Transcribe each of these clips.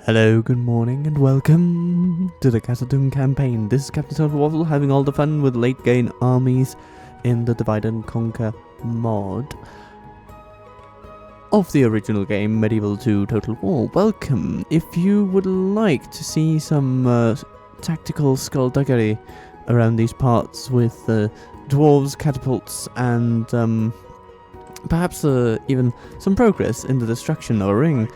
Hello, good morning, and welcome to the Kazad-Dûm campaign. This is cpttotalwaffle having all the fun with late game armies in the Divide and Conquer mod of the original game, Medieval 2 Total War. Welcome! If you would like to see some tactical skullduggery around these parts with dwarves, catapults, and perhaps even some progress in the destruction of a ring,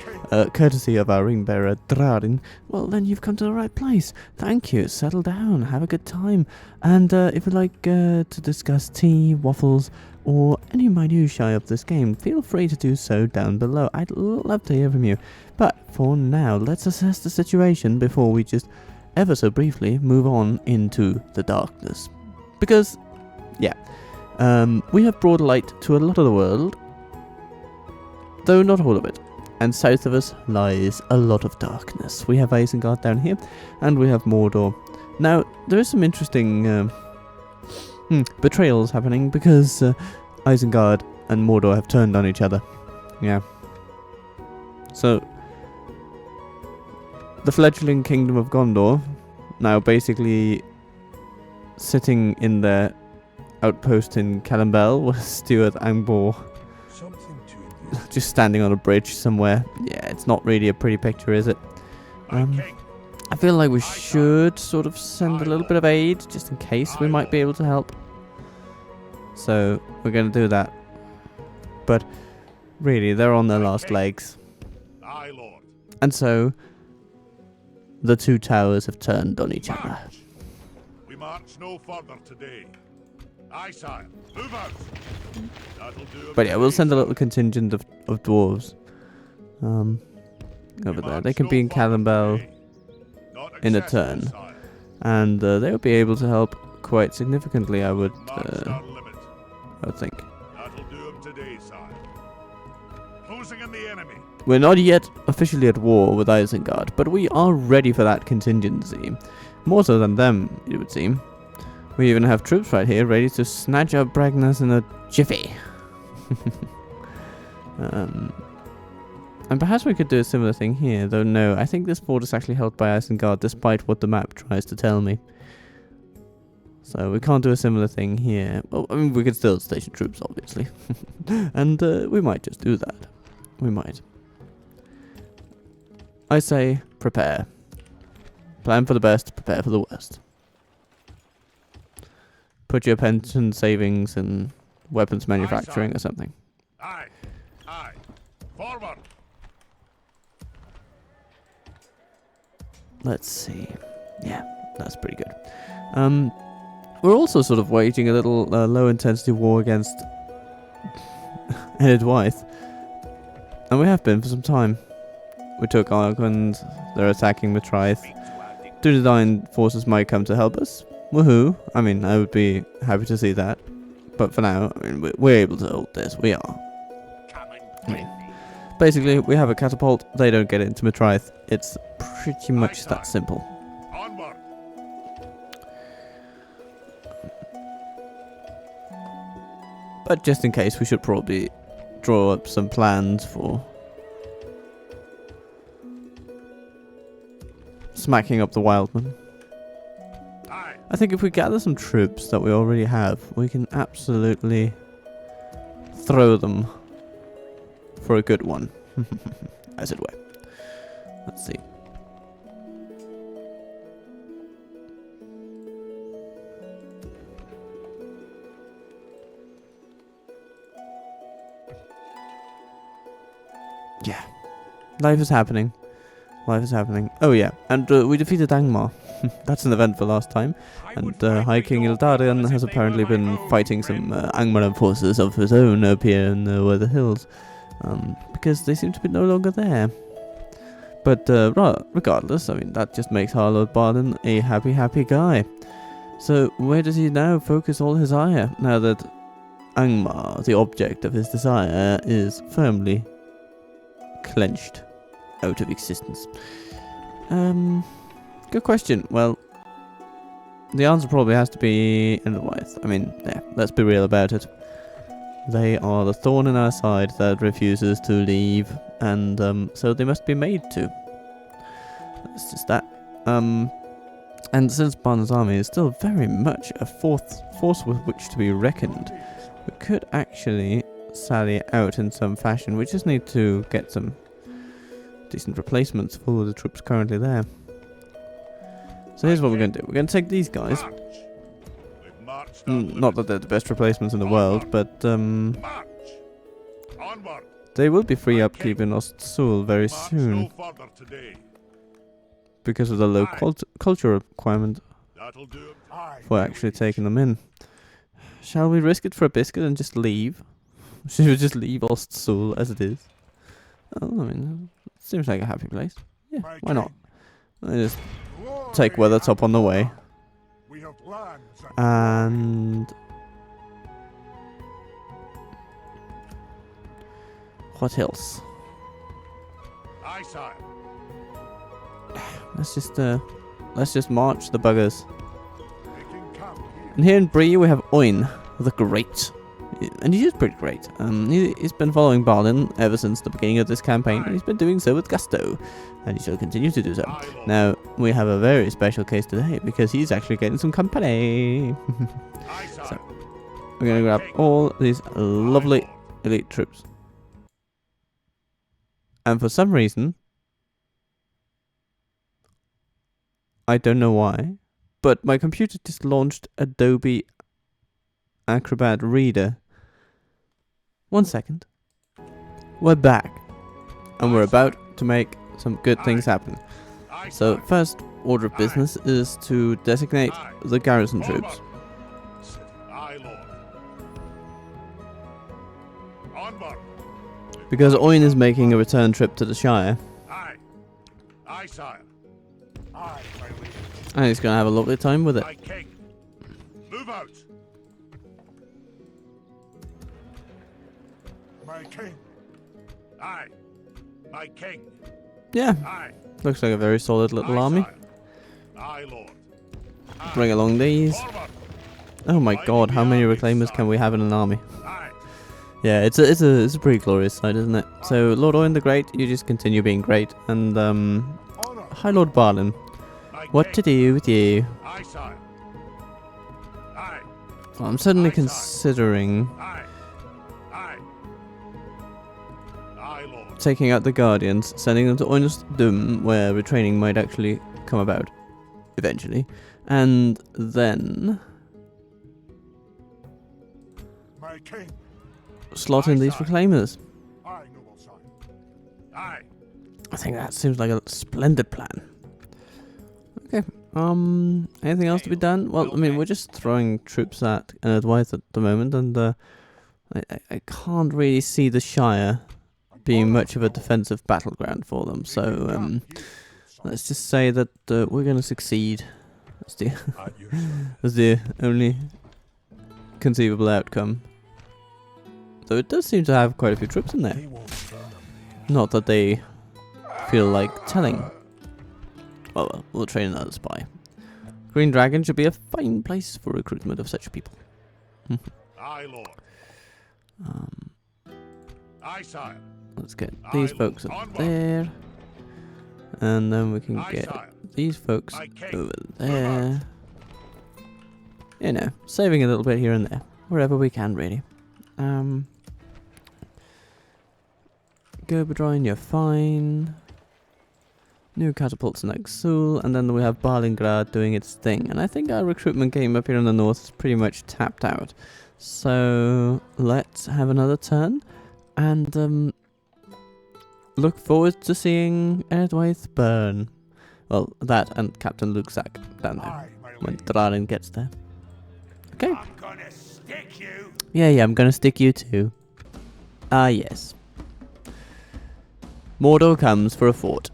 courtesy of our ring bearer Drarim, well then you've come to the right place. Thank you, settle down, have a good time, and if you'd like to discuss tea, waffles, or any minutiae of this game, feel free to do so down below. I'd love to hear from you. But for now, let's assess the situation before we just ever so briefly move on into the darkness. Because, yeah, we have brought light to a lot of the world, though not all of it. And south of us lies a lot of darkness. We have Isengard down here, and we have Mordor. Now, there is some interesting betrayals happening, because Isengard and Mordor have turned on each other. Yeah. So, the fledgling kingdom of Gondor, now basically sitting in their outpost in Callambel, with Stuart Angbor just standing on a bridge somewhere. Yeah, it's not really a pretty picture, is it? I feel like we should sort of send a little bit of aid, just in case we might be able to help. So, we're going to do that. But, really, they're on their last legs. And so, the two towers have turned on each other. We march no further today. Aye, sire. Move out. That'll do. But yeah, we'll send a little contingent of dwarves over there. They can be in Callambel in a turn, and they will be able to help quite significantly. I would think. That'll do him today, sire. Closing in the enemy. We're not yet officially at war with Isengard, but we are ready for that contingency. More so than them, it would seem. We even have troops right here ready to snatch up Bragness in a jiffy. And perhaps we could do a similar thing here, though no, I think this fort is actually held by Isengard despite what the map tries to tell me. So we can't do a similar thing here. Well, I mean, we could still station troops, obviously. And we might just do that. We might. I say, prepare. Plan for the best, prepare for the worst. Put your pension savings in weapons manufacturing or something. Aye, aye. Forward. Let's see. Yeah, that's pretty good. We're also sort of waging a little low-intensity war against Edwythe. And we have been for some time. We took Argund, they're attacking Mithril. Dunedain forces might come to help us. Woohoo! I mean, I would be happy to see that. But for now, I mean, we're able to hold this. We are. I mean, basically, we have a catapult. They don't get into Mithril. It's pretty much that simple. Onward. But just in case, we should probably draw up some plans for smacking up the Wildmen. I think if we gather some troops that we already have, we can absolutely throw them for a good one, as it were. Let's see. Yeah, life is happening. Life is happening. Oh yeah, and we defeated Angmar. That's an event for last time. And High King Adrian has apparently been fighting some Angmaran forces of his own up here in the Weather Hills. Because they seem to be no longer there. But regardless, I mean, that just makes our Lord Barden a happy guy. So where does he now focus all his ire, now that Angmar, the object of his desire, is firmly clenched out of existence? Good question. Well, the answer probably has to be Edwythe. I mean, yeah, let's be real about it. They are the thorn in our side that refuses to leave, and so they must be made to. It's just that. And since Barn's army is still very much a force with which to be reckoned, we could actually sally out in some fashion. We just need to get some decent replacements for the troops currently there. So here's what we're going to do. We're going to take these guys. Not that they're the best replacements in the world, but they will be free upkeep in Ostsul very soon. Because of the low culture requirement for actually taking them in. Shall we risk it for a biscuit and just leave? Should we just leave Ostsul as it is? Oh, I mean, it seems like a happy place. Yeah, why not? I just take Weathertop on the way. And what else? Let's just march the buggers. And here in Bree we have Oin the Great. And he is pretty great. He's been following Balin ever since the beginning of this campaign, and he's been doing so with gusto, and he shall continue to do so. Now, we have a very special case today, because he's actually getting some company. So, we're going to grab all these lovely elite troops. And for some reason, I don't know why, but my computer just launched Adobe Acrobat Reader. 1 second. We're back. And we're about to make some good things happen. So, first order of business is to designate the garrison troops. Because Oin is making a return trip to the Shire. And he's going to have a lovely time with it. Move out. My king. Aye. My king. Yeah. Aye. Looks like a very solid little army. Aye, Lord. Bring along these. Oh my god, how many reclaimers can we have in an army? Yeah, it's a pretty glorious sight, isn't it? So, Lord Oin the Great, you just continue being great. And, hi Lord Balin. What to do with you? Well, I'm certainly considering taking out the Guardians, sending them to Kazad-Dûm, where retraining might actually come about eventually, and then slot in these reclaimers. I think that seems like a splendid plan. Okay. Anything else to be done? Well, I mean, we're just throwing troops at Adwaith at the moment, and I can't really see the Shire being much of a defensive battleground for them. So let's just say that we're going to succeed. That's the only conceivable outcome. Though it does seem to have quite a few troops in there. Not that they feel like telling. Well, we'll train another spy. Green Dragon should be a fine place for recruitment of such people. Aye, Lord. Aye, sire. Let's get these folks up there. And then we can get these folks over there. You know, saving a little bit here and there. Wherever we can, really. Gerberdrine, you're fine. New catapults in Exul, and then we have Barlingrad doing its thing. And I think our recruitment game up here in the north is pretty much tapped out. So let's have another turn, and look forward to seeing Adwaith burn. Well, that and Captain Luxak down there when Drarim gets there. Okay. I'm gonna stick you. Yeah, I'm gonna stick you too. Ah, yes. Mordor comes for a fort.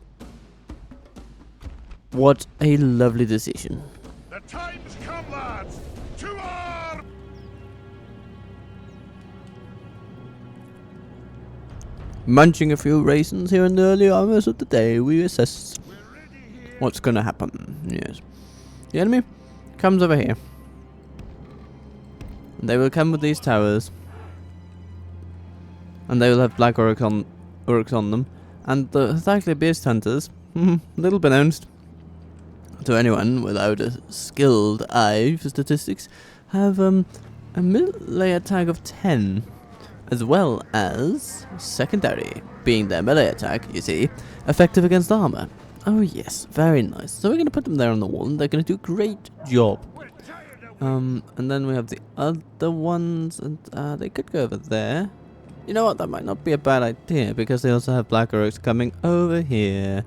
What a lovely decision. The time's come, lads. To arms! Munching a few raisins here in the early hours of the day, we assess what's gonna happen. Yes. The enemy comes over here. And they will come with these towers. And they will have black orcs on them. And the Thagler Beast Hunters Little pronounced. To anyone without a skilled eye for statistics, have a melee attack of 10, as well as secondary, being their melee attack, you see, effective against armor. Oh yes, very nice. So we're going to put them there on the wall, and they're going to do a great job. And then we have the other ones, and they could go over there. You know what, that might not be a bad idea, because they also have black orcs coming over here.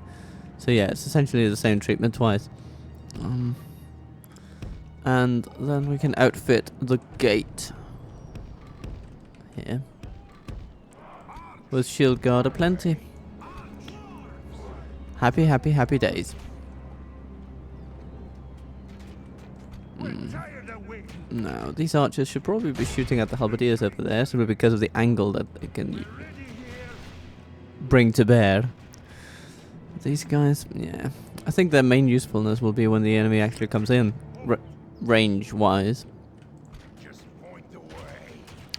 So yeah, it's essentially the same treatment twice. And then we can outfit the gate here with shield guard aplenty. Happy, happy, happy days. Now, these archers should probably be shooting at the halberdiers over there, simply because of the angle that they can bring to bear. These guys, yeah. I think their main usefulness will be when the enemy actually comes in, range-wise.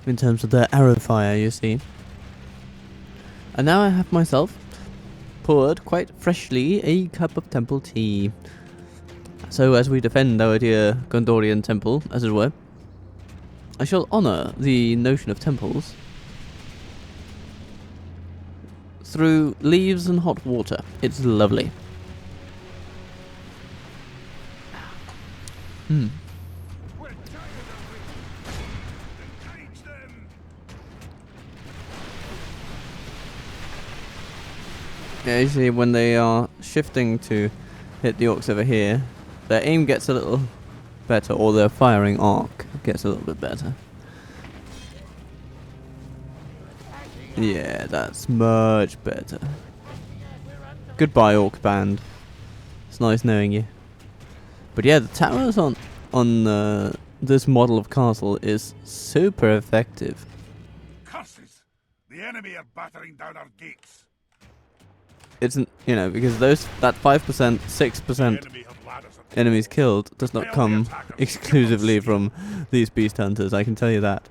In terms of their arrow fire, you see. And now I have myself poured quite freshly a cup of temple tea. So as we defend our dear Gondorian temple, as it were, I shall honour the notion of temples through leaves and hot water. It's lovely. Yeah, you see, when they are shifting to hit the orcs over here, their aim gets a little better, or their firing arc gets a little bit better. Yeah, that's much better. Goodbye, orc band. It's nice knowing you. But yeah, the towers on this model of castle is super effective. Curses! The enemy are battering down our gates. It's, you know, because that 5%, 6% enemies killed does not come exclusively from these beast hunters, I can tell you that.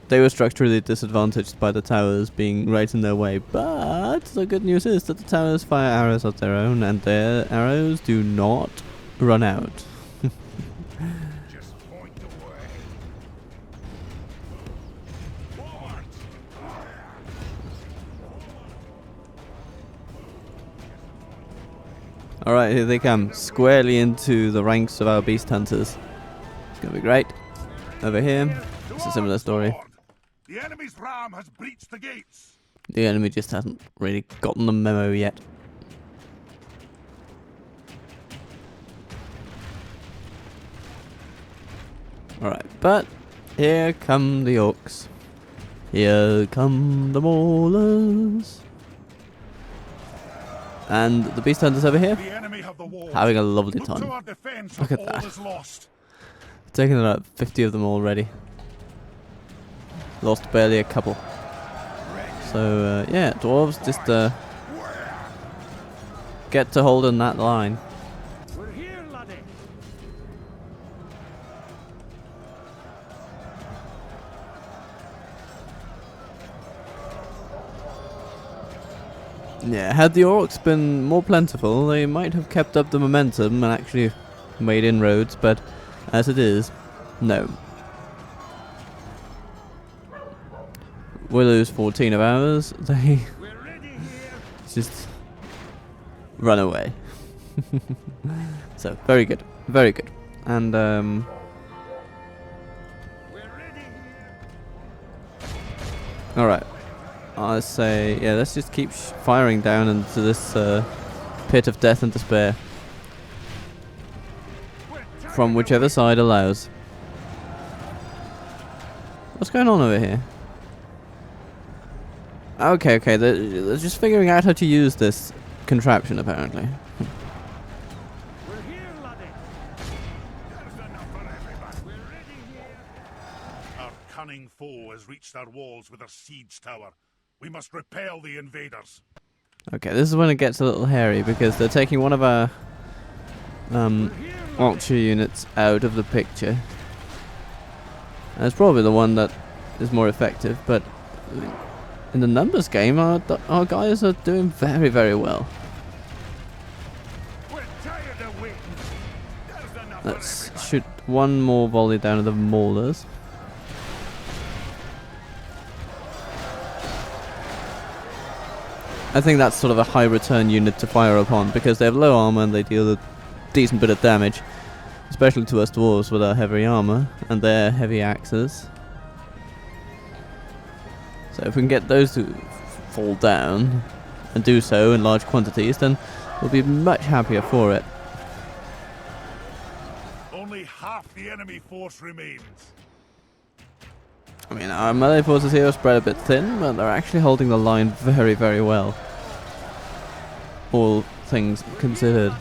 They were structurally disadvantaged by the towers being right in their way, but the good news is that the towers fire arrows of their own, and their arrows do not run out. Just point away. Alright, here they come, squarely into the ranks of our beast hunters. It's gonna be great. Over here, it's a similar story. The enemy's ram has breached the gates. The enemy just hasn't really gotten the memo yet. Alright, but here come the orcs. Here come the maulers. And the beast hunters over here, having a lovely time. Look at that. Taking about 50 of them already. Lost barely a couple. So yeah, dwarves just get to holding that line. We're here, laddie. Yeah, had the orcs been more plentiful, they might have kept up the momentum and actually made inroads, but as it is, no. We lose 14 of ours, they just run away. So, very good, very good. And, alright. I say, yeah, let's just keep firing down into this pit of death and despair. From whichever side allows. What's going on over here? Okay, they're just figuring out how to use this contraption, apparently. We're here, laddie. There's enough for everybody. We're ready here. Our cunning foe has reached our walls with a siege tower. We must repel the invaders. Okay, this is when it gets a little hairy, because they're taking one of our archer units out of the picture. And it's probably the one that is more effective, but in the numbers game, our guys are doing very, very well. We're tired of waiting. There's enough Let's for everybody. shoot one more volley down at the maulers. I think that's sort of a high return unit to fire upon because they have low armor and they deal a decent bit of damage, especially to us dwarves with our heavy armor and their heavy axes. So if we can get those to fall down and do so in large quantities, then we'll be much happier for it. Only half the enemy force remains. I mean, our melee forces here are spread a bit thin, but they're actually holding the line very, very well. All things considered.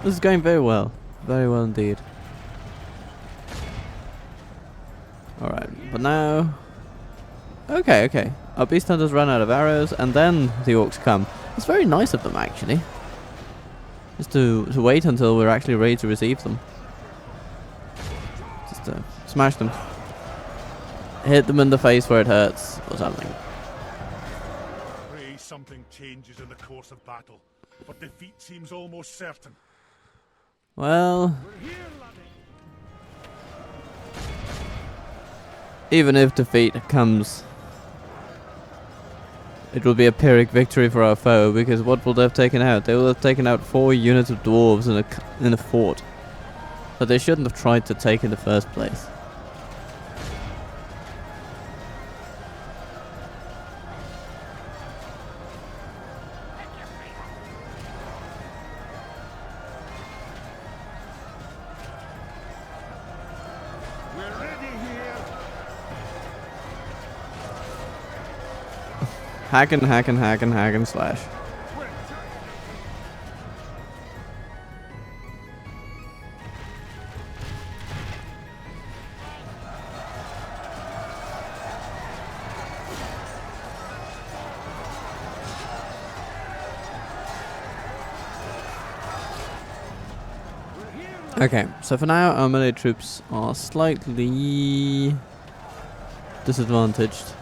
This is going very well. Very well indeed. Alright, but now... Okay. Our beast hunters run out of arrows, and then the orcs come. It's very nice of them, actually. Just to wait until we're actually ready to receive them. Just to smash them. Hit them in the face where it hurts, or something. Pray something changes in the course of battle, but defeat seems almost certain. Well... We're here, laddie. even if defeat comes... it will be a Pyrrhic victory for our foe, because what will they have taken out? They will have taken out 4 units of dwarves in a fort that they shouldn't have tried to take in the first place. We're ready here. Hack and slash. We're tired. Okay, so for now our melee troops are slightly disadvantaged.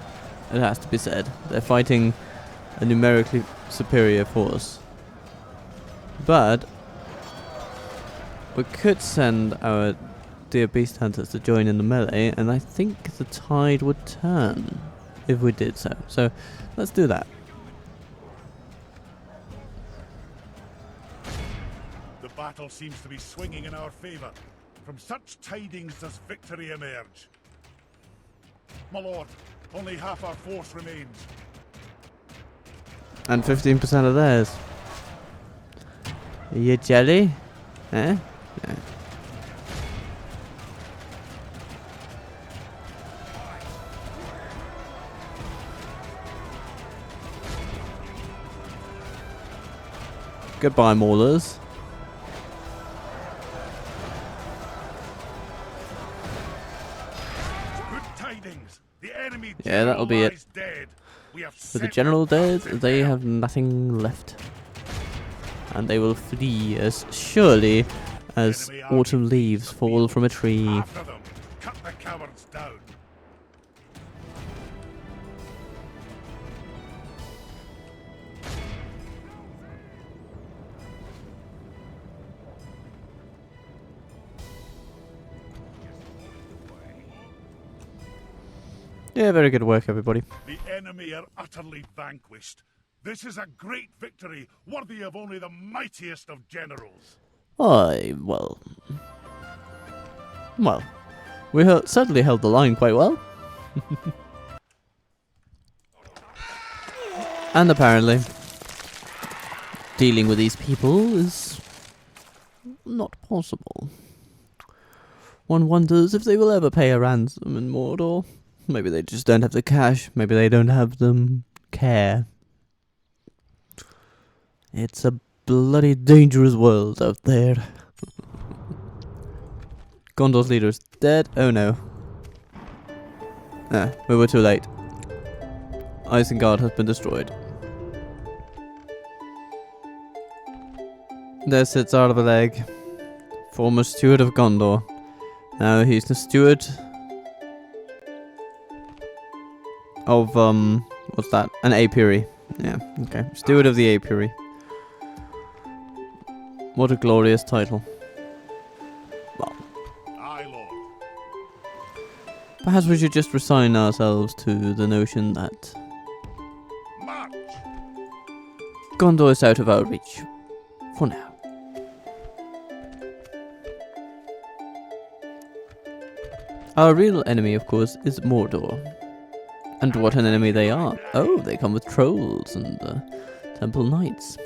It has to be said. They're fighting a numerically superior force. But we could send our dear beast hunters to join in the melee, and I think the tide would turn if we did so. So let's do that. The battle seems to be swinging in our favour. From such tidings does victory emerge. My lord, only half our force remains. And 15% of theirs. Are you jelly? Eh? Yeah. Goodbye, maulers. Good tidings. The enemy Yeah, that'll be it. lies dead. We have With the set general their dead, traps in they hell. have nothing left. And they will flee as surely as Enemy army autumn leaves beats the fall field. from a tree. After them. Cut the cowards down. Yeah, very good work, everybody. The enemy are utterly vanquished. This is a great victory, worthy of only the mightiest of generals. Well, we certainly held the line quite well. And apparently, dealing with these people is not possible. One wonders if they will ever pay a ransom in Mordor. Maybe they just don't have the cash. Maybe they don't have the care. It's a bloody dangerous world out there. Gondor's leader is dead. Oh no. Ah, we were too late. Isengard has been destroyed. There sits Arbaleg, former steward of Gondor. Now he's the steward of, what's that? An apiary. Yeah, okay. Steward of the apiary. What a glorious title. Well, Aye, Lord. perhaps we should just resign ourselves to the notion that March! Gondor is out of our reach. For now. Our real enemy, of course, is Mordor. And what an enemy they are. Oh, they come with trolls and temple knights.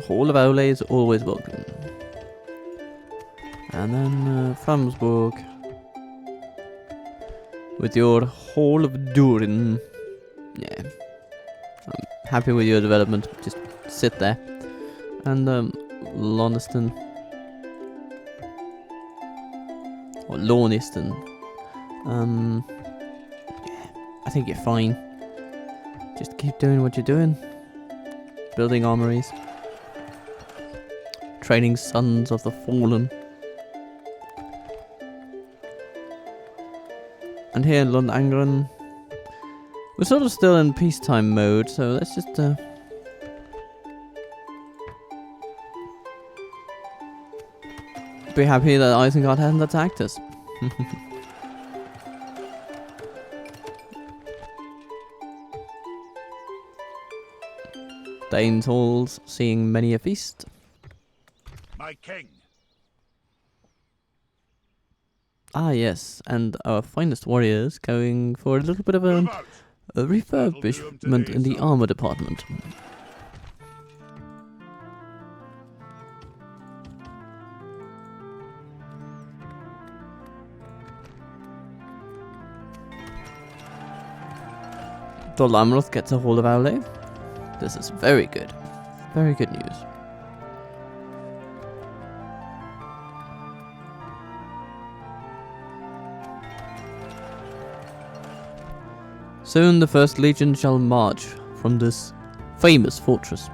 Hall of Owle is always welcome. And then Framsburg. With your Hall of Durin. Yeah. I'm happy with your development. Just sit there. And Loniston. Or Lorniston. Yeah, I think you're fine. Just keep doing what you're doing. Building armories. Training sons of the fallen. And here in Lund-Angren, we're sort of still in peacetime mode, so let's just be happy that Isengard hasn't attacked us. Dane's halls seeing many a feast. My king. Ah yes, and our finest warriors going for a little bit of Move out. a refurbishment in the armor department. Dol Amroth gets a Hall of Owle. This is very good. Very good news. Soon the First Legion shall march from this famous fortress.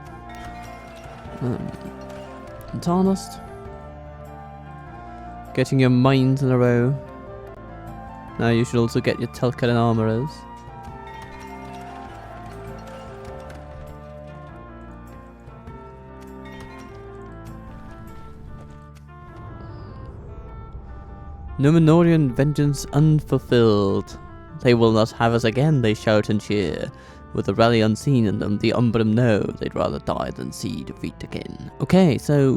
Tarnast. Getting your mines in a row. Now you should also get your Telkar and armorers. Númenorian vengeance unfulfilled. They will not have us again, they shout and cheer. With a rally unseen in them, the Umbrum know they'd rather die than see defeat again. Okay, so,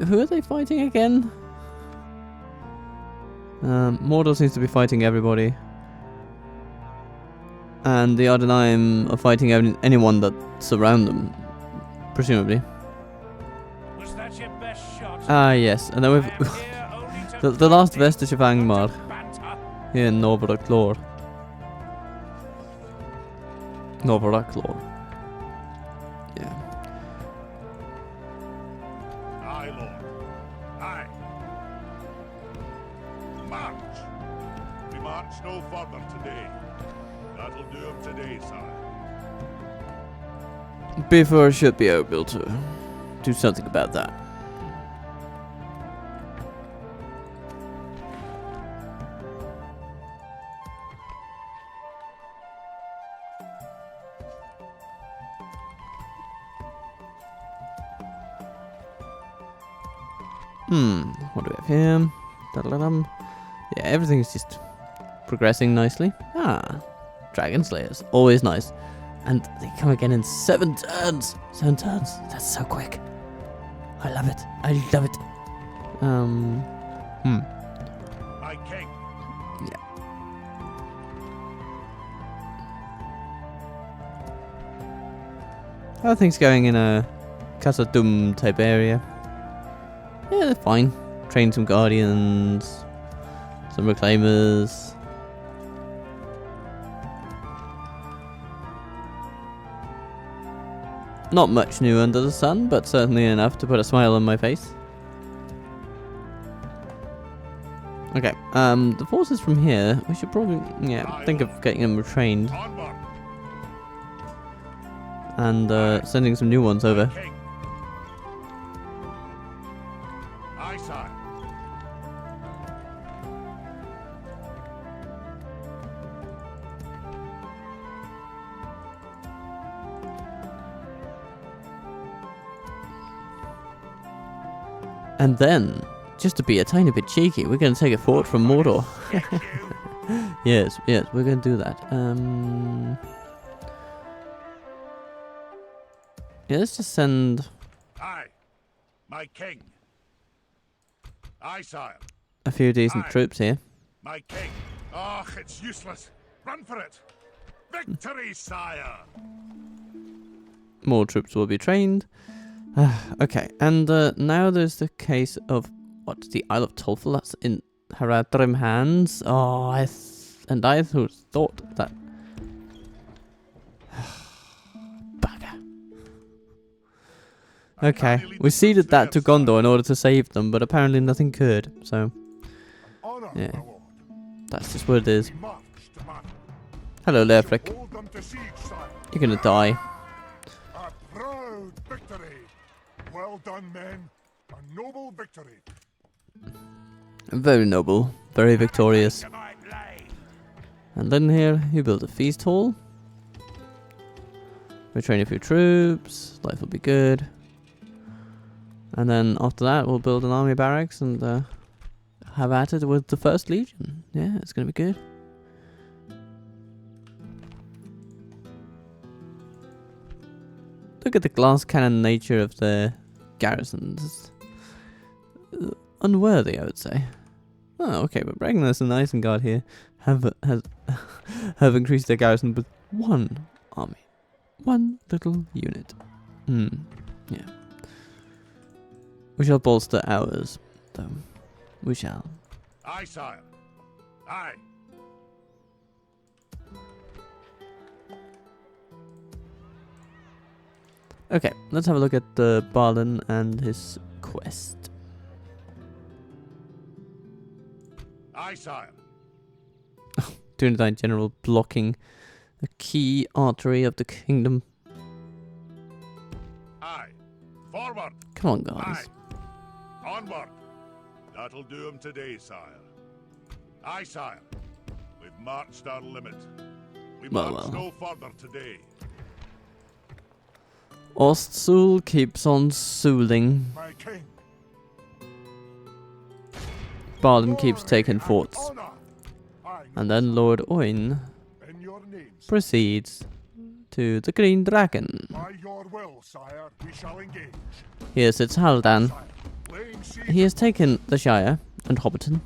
who are they fighting again? Mordor seems to be fighting everybody. And the Ardenaim are fighting anyone that surround them, presumably. Was that your best shot? Ah, yes, and then we've... I am here only to the last vestige of Angmar. banter. Here in Norvaraklor. Norvaraklor. Yeah. Aye, Lord. Aye. March! We march no further today. That'll do him today, sire. Before I should be able to do something about that. What do we have here? Da-da-da-dum. Yeah, everything's just progressing nicely. Ah, Dragon Slayers, always nice. And they come again in 7 turns. 7 turns, that's so quick. I love it, I love it. My king. Yeah. How are things going in a Kazad-Dûm type area? Yeah, they're fine. Train some guardians, some reclaimers. Not much new under the sun, but certainly enough to put a smile on my face. Okay, the forces from here, we should probably, yeah, think of getting them retrained Onward, and sending some new ones over. King. Aye, sire. And then, just to be a tiny bit cheeky, we're going to take a fort from Mordor. Yes, we're going to do that. Yeah, let's just send Aye, my king. Aye, sire. a few decent Aye. troops here. My king. Oh, it's useless. Run for it. Victory, sire. More troops will be trained. Okay, and now there's the case of what, the Isle of Tolfel. That's in Drarim hands. Oh, I thought that. Bugger. Okay, we ceded that to Gondor in order to save them, but apparently nothing could. So Honor, Yeah. my lord. that's just what it is. We march to battle. Hello, Lerfrick. Hold them to siege, sire. You're gonna die. A proud victory. Well done, men. A noble victory. Very noble, very victorious. To my blade. And then here, you build a feast hall. Retrain a few troops. Life will be good. And then after that, we'll build an army barracks and have at it with the First Legion. Yeah, it's gonna be good. Look at the glass cannon nature of the garrisons. Unworthy, I would say. Oh, okay, but Ragnar and Isengard here have increased their garrison with one army. One little unit. Yeah. We shall bolster ours, though. We shall. Aye, sire. Aye. Okay, let's have a look at Balin and his quest. Aye, sire. 209 general blocking the key artery of the kingdom. Aye. Forward. Come on, guys. Aye. Onward. That'll do him today, sire. Aye, sire. We've marched our limit. We Well, march well. no further today. Ostsul keeps on sooling. My king. Balin keeps taking forts. Honor. Aye, And then Lord Oin in your names. proceeds to the Green Dragon. By your will, sire, we shall engage. Here sits Haldan. Sire, laying siege. He has taken the Shire and Hobbiton.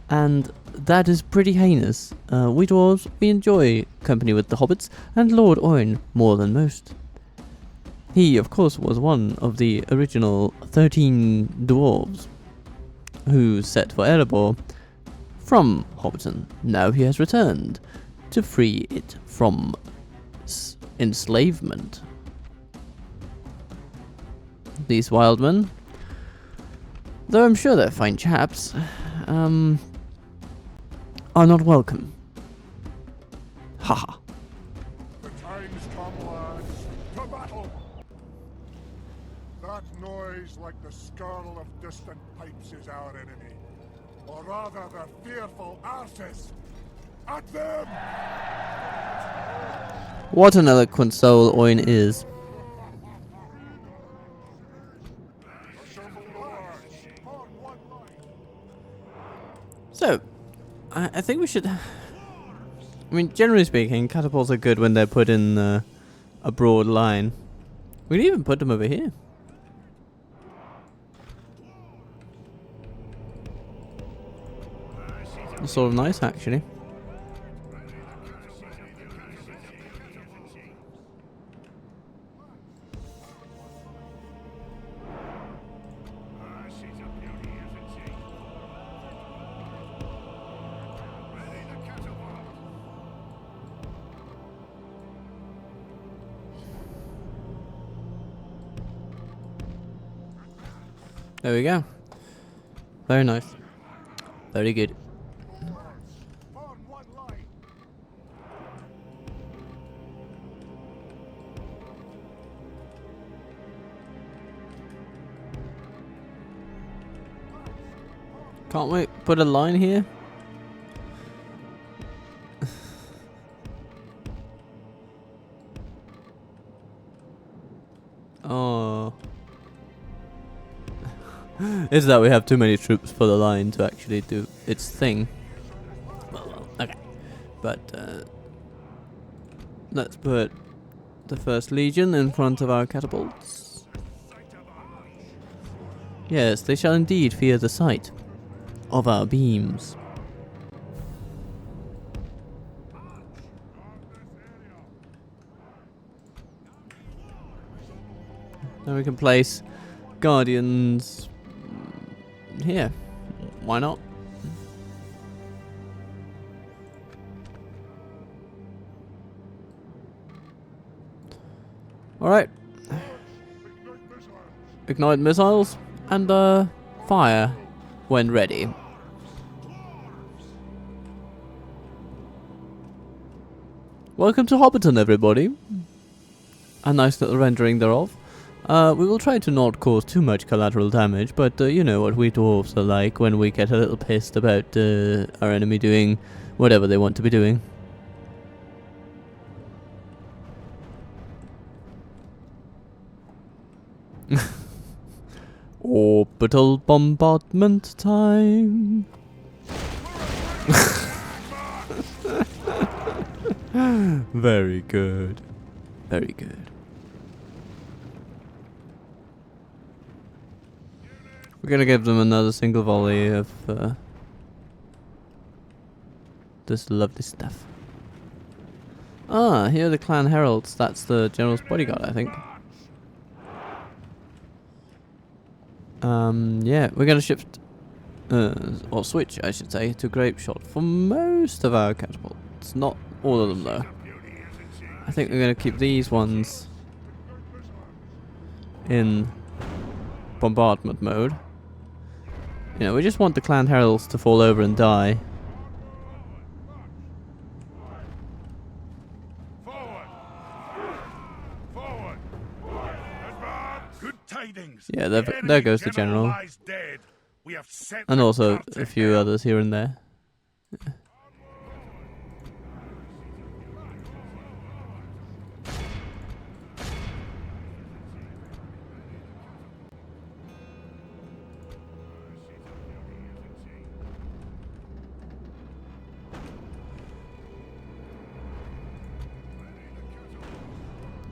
And that is pretty heinous. We dwarves, we enjoy company with the hobbits, and Lord Oin more than most. He, of course, was one of the original 13 dwarves who set for Erebor from Hobbiton. Now he has returned to free it from enslavement. These wildmen, though I'm sure they're fine chaps, are not welcome. Haha. The time's come, lads. To battle. That noise like the skirl of distant pipes is our enemy. Or rather, their fearful arses. At them! What an eloquent soul Oin is. So, I think we should... I mean, generally speaking, catapults are good when they're put in a broad line. We can even put them over here. It's sort of nice, actually. There we go. Very nice. Very good. Can't we put a line here? Oh. Is that we have too many troops for the line to actually do its thing? Well, okay. But, let's put the First Legion in front of our catapults. Yes, they shall indeed fear the sight of our beams. Then we can place guardians here. Why not? Alright. Ignite missiles and fire when ready. Welcome to Hobbiton, everybody. A nice little rendering thereof. We will try to not cause too much collateral damage, but you know what we dwarves are like when we get a little pissed about our enemy doing whatever they want to be doing. Orbital bombardment time. Very good. Very good. We're gonna give them another single volley of this lovely stuff. Ah, here are the clan heralds. That's the general's bodyguard, I think. Yeah, we're gonna shift, or switch, I should say, to grape shot for most of our catapults. Not all of them, though. I think we're gonna keep these ones in bombardment mode. You know, we just want the clan heralds to fall over and die. Good tidings. Yeah, there goes the general. Lies dead. We have set And the also trap a to few hell. others here and there. Yeah.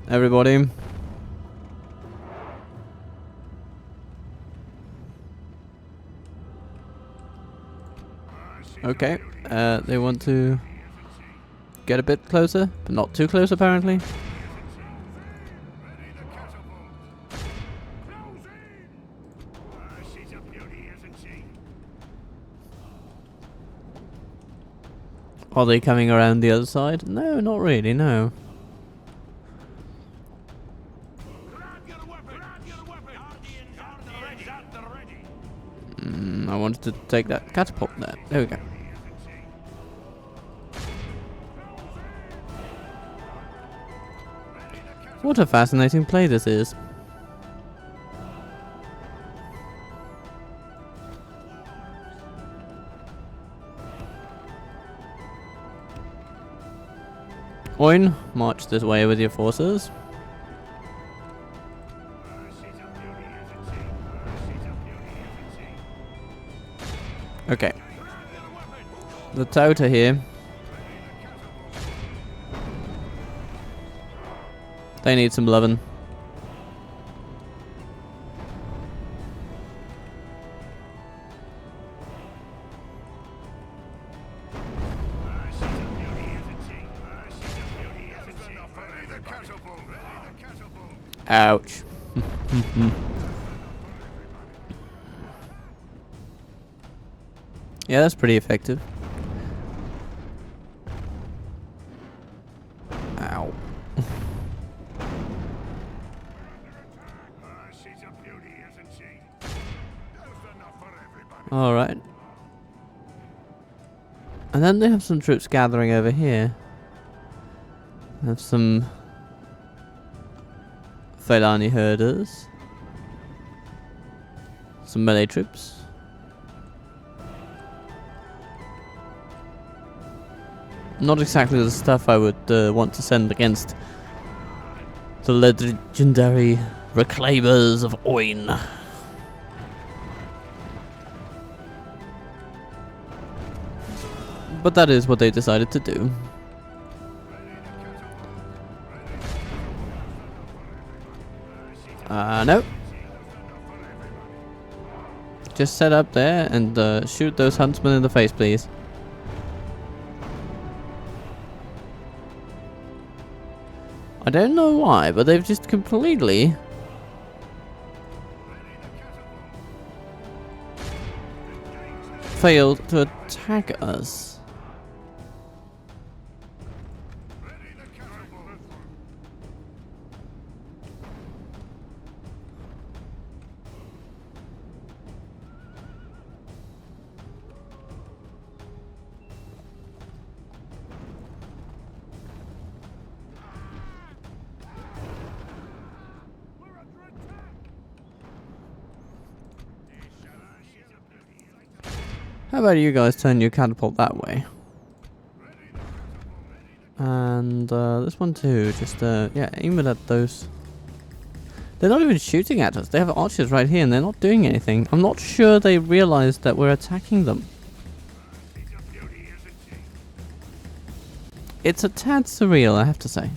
Everybody. Okay, they want to get a bit closer, but not too close apparently. Are they coming around the other side? No, not really, no. I wanted to take that catapult there. There we go. What a fascinating play this is. Oin, march this way with your forces. Okay. The Tota here. They need some lovin'. Ouch. Yeah, that's pretty effective. Ow. Alright. And then they have some troops gathering over here. They have some Feilani herders. Some melee troops. Not exactly the stuff I would want to send against the legendary Reclaimers of Oin. But that is what they decided to do. No. Just set up there and shoot those huntsmen in the face, please. I don't know why, but they've just completely failed to attack us. How about you guys turn your catapult that way? And this one too, just yeah, aim it at those. They're not even shooting at us. They have archers right here and they're not doing anything. I'm not sure they realized that we're attacking them. It's a tad surreal, I have to say.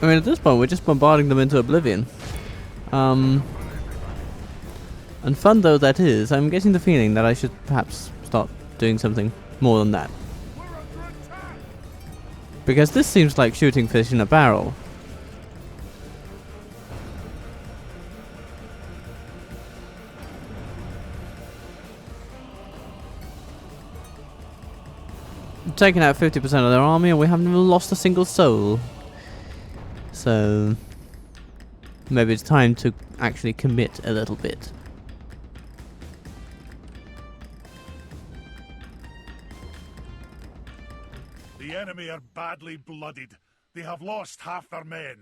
I mean, at this point, we're just bombarding them into oblivion. And fun though that is, I'm getting the feeling that I should perhaps start doing something more than that. Because this seems like shooting fish in a barrel. We've taken out 50% of their army and we haven't even lost a single soul. So maybe it's time to actually commit a little bit. The enemy are badly blooded. They have lost half their men.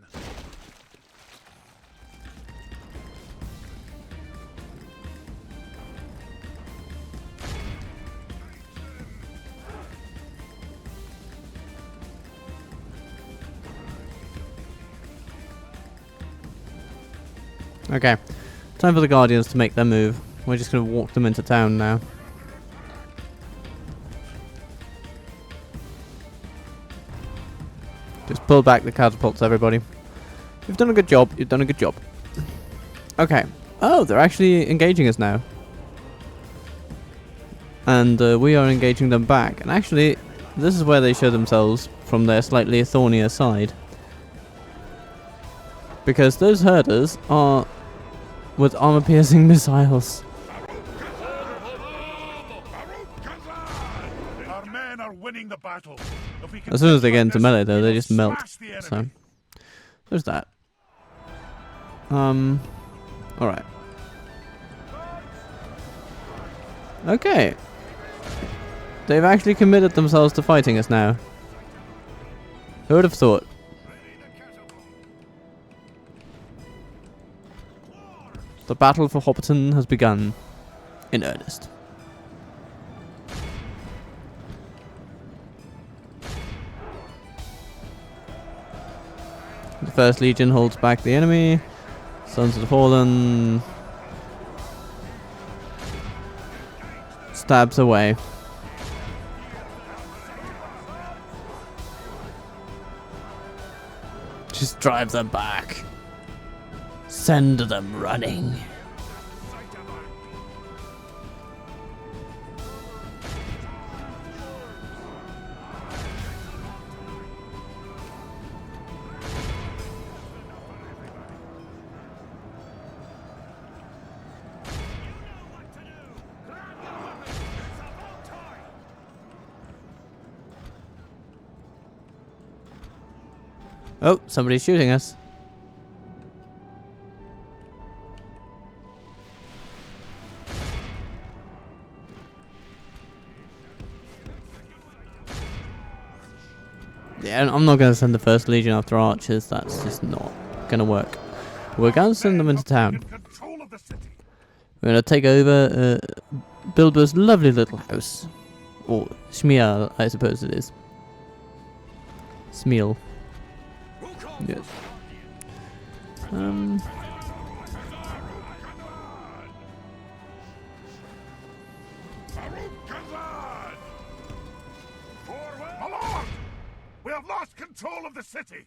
Okay, time for the Guardians to make their move. We're just going to walk them into town now. Just pull back the catapults, everybody. You've done a good job. You've done a good job. Okay. Oh, they're actually engaging us now. And we are engaging them back. And actually, this is where they show themselves from their slightly thornier side. Because those herders are with armor-piercing missiles. Our men are winning the battle. If we can As soon as they get into this, melee, though, we they will just melt. smash the So, enemy. there's that. Alright. Okay. They've actually committed themselves to fighting us now. Who would have thought? The battle for Hobbiton has begun in earnest. The First Legion holds back the enemy. Sons of the Fallen stabs away. Just drive them back. Send them running. Oh, somebody's shooting us. Yeah, I'm not going to send the First Legion after archers. That's just not going to work. We're going to send them into town. We're going to take over Bilbo's lovely little house. Or Shmiel, I suppose it is. Smeal. Yes. My lord! We have lost control of the city!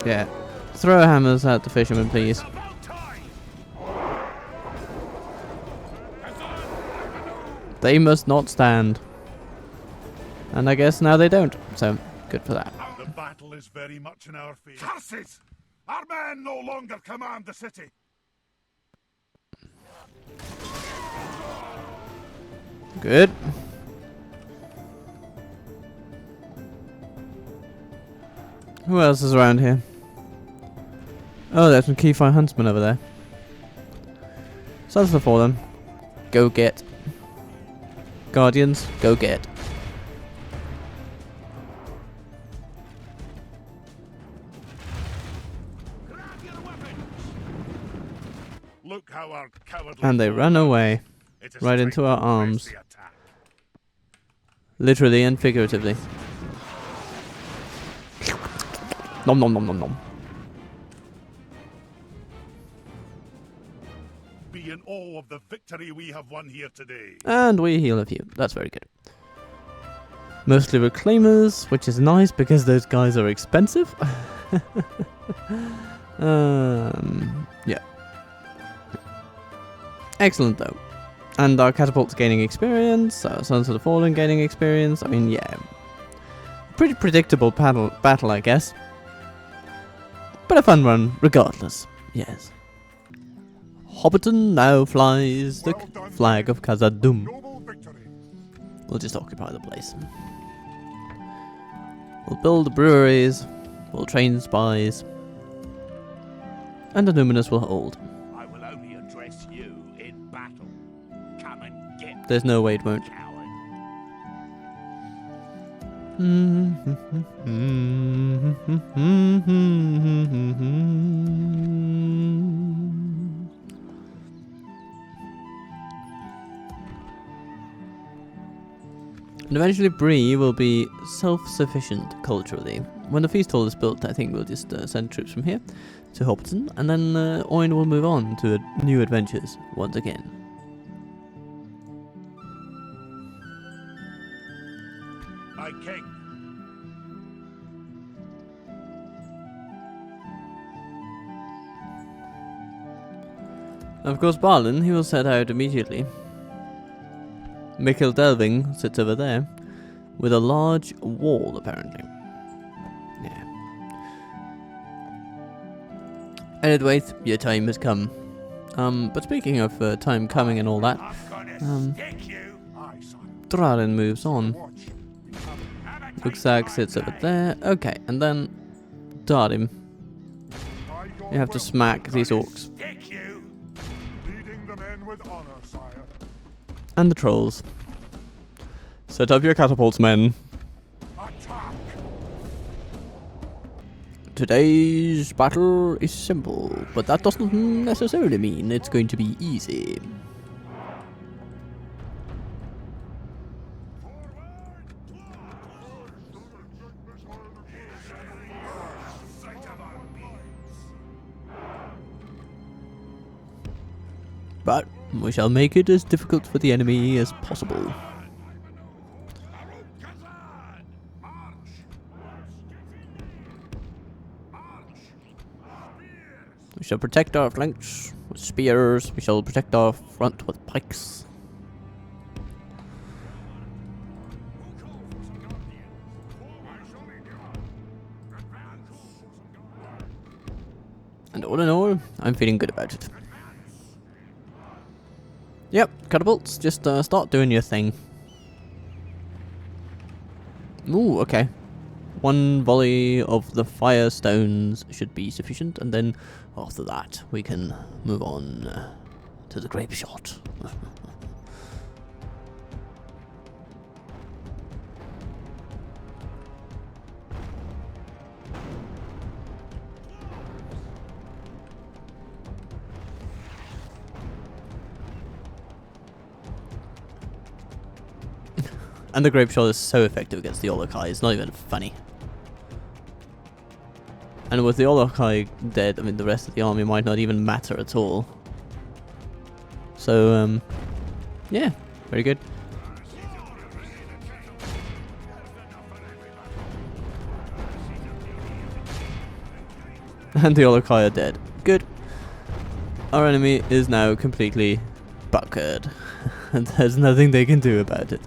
Yeah. Throw hammers at the fishermen, please. They must not stand. And I guess now they don't, so good for that. The battle is very much in our favor. Curses! Our men no longer command the city! Good. Who else is around here? Oh, there's some Keyfire Huntsmen over there. Sons of the Fallen. Go get. Guardians, go get. Look how our cowardly And they run away. It is Right into our strength to arms. face the attack. Literally and figuratively. Nom nom nom nom nom. Be in awe of the victory we have won here today. And we heal a few. That's very good. Mostly Reclaimers, which is nice because those guys are expensive. Yeah. Excellent though. And our catapults gaining experience, our Sons of the Fallen gaining experience. I mean, yeah. Pretty predictable battle, I guess. But a fun one, regardless. Yes. Hobbiton now flies the flag of Kazad-Dûm. Noble victory. We'll just occupy the place. We'll build breweries. We'll train spies. And Annuminas will hold. I will only address you in battle. Come and get There's no way it won't. coward. And eventually Bree will be self-sufficient culturally. When the feast hall is built, I think we'll just send troops from here to Hobbiton, and then Oin will move on to new adventures once again. My king. Of course, Barlin, he will set out immediately. Mikkel Delving sits over there, with a large wall, apparently. Yeah. Edithwaite, your time has come. But speaking of time coming and all that, Drarim moves on. Uxag sits over there. Okay, and then Drarim. You have to smack these orcs. Leading the men with honor, sire. And the trolls. Set up your catapults, men. Attack! Today's battle is simple, but that doesn't necessarily mean it's going to be easy. But we shall make it as difficult for the enemy as possible. We shall protect our flanks with spears. We shall protect our front with pikes. And all in all, I'm feeling good about it. Yep, catapults, just start doing your thing. Ooh, okay. One volley of the fire stones should be sufficient, and then after that we can move on to the grape shot. And the grape shot is so effective against the Olokai, it's not even funny. And with the Olokai dead, I mean, the rest of the army might not even matter at all. So, yeah, very good. And the Olokai are dead. Good. Our enemy is now completely buckered. And there's nothing they can do about it.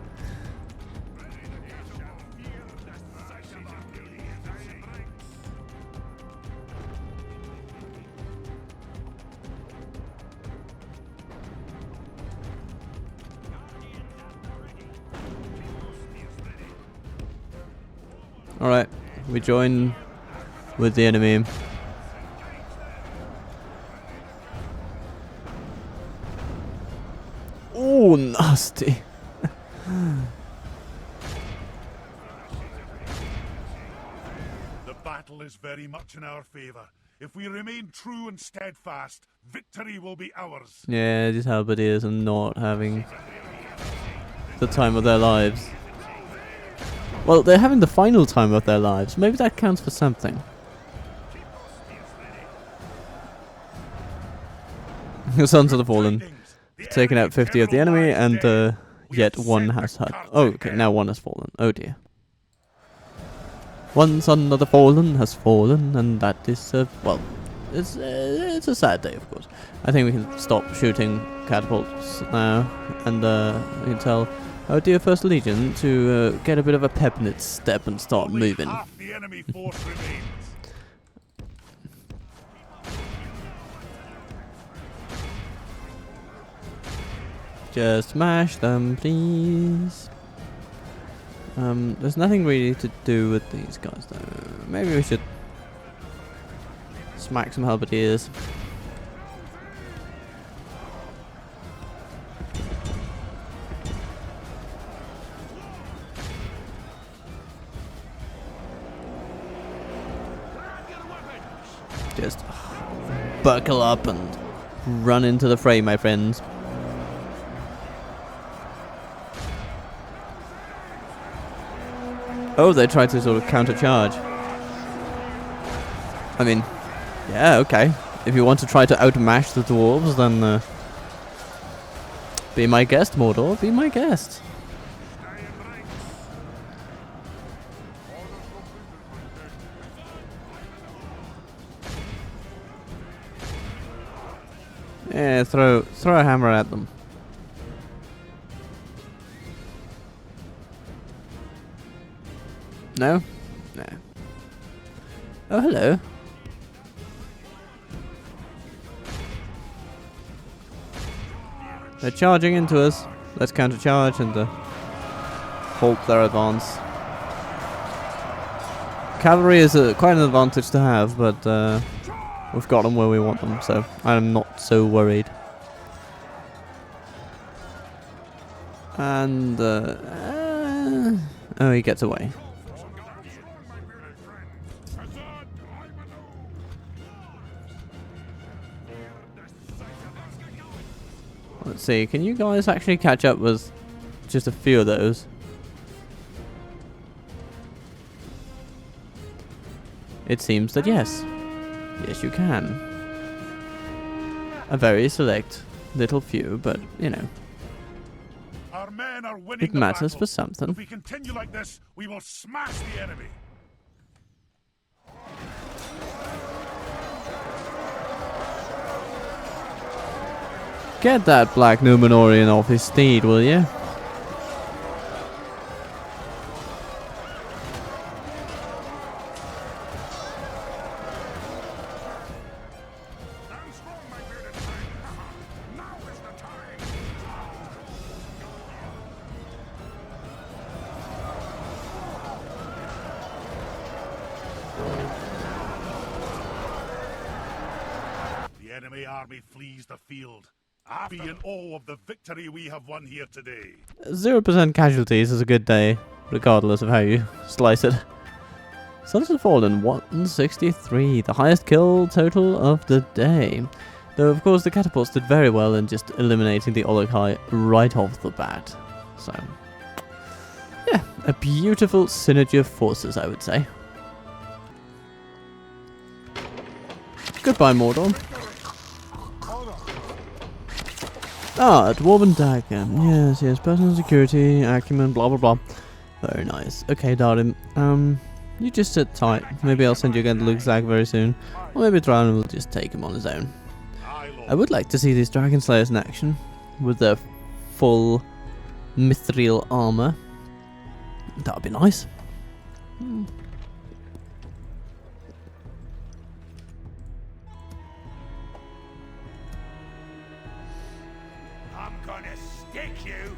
Alright, we join with the enemy. Oh, nasty. The battle is very much in our favor. If we remain true and steadfast, victory will be ours. Yeah, these halberdiers are not having the time of their lives. Well, they're having the final time of their lives. Maybe that counts for something. The Sons of the Fallen. Taken out 50 of the enemy, and yet one has had... Oh, okay, now one has fallen. Oh dear. One Son of the Fallen has fallen, and that is, well, it's a sad day, of course. I think we can stop shooting catapults now, and we can tell our dear First Legion to get a bit of a pep in its step and start moving. Half the enemy force remains. Just smash them, please. There's nothing really to do with these guys, though. Maybe we should smack some halberdiers. Just buckle up and run into the fray, my friends. Oh, they tried to sort of counter-charge. I mean, yeah, okay. If you want to try to outmash the dwarves, then be my guest, Mordor. Be my guest. Yeah, throw a hammer at them. No? No. Oh, hello. They're charging into us. Let's counter-charge and halt their advance. Cavalry is quite an advantage to have, but we've got them where we want them, so I'm not so worried. And, oh, he gets away. Let's see, can you guys actually catch up with just a few of those? It seems that yes. Yes, you can. A very select little few, but, you know, Our men are winning it the matters battle. for something. If we continue like this, we will smash the enemy. Get that black Numenorian off his steed, will you? Stand strong, my bearded friend. Now is the time. The enemy army flees the field. Be in awe of the victory we have won here today. 0% casualties is a good day, regardless of how you slice it. Sons have fallen 163, the highest kill total of the day. Though, of course, the catapults did very well in just eliminating the Olokai right off the bat. So, yeah, a beautiful synergy of forces, I would say. Goodbye, Mordor. Ah, a dwarven dagger. Yes, yes, personal security, acumen, blah blah blah. Very nice. Okay, Drarim. You just sit tight. Maybe I'll send you again to Luxag very soon. Or maybe Drarim will just take him on his own. I would like to see these Dragon Slayers in action. With their full Mithril armor. That would be nice. I'm gonna stick you.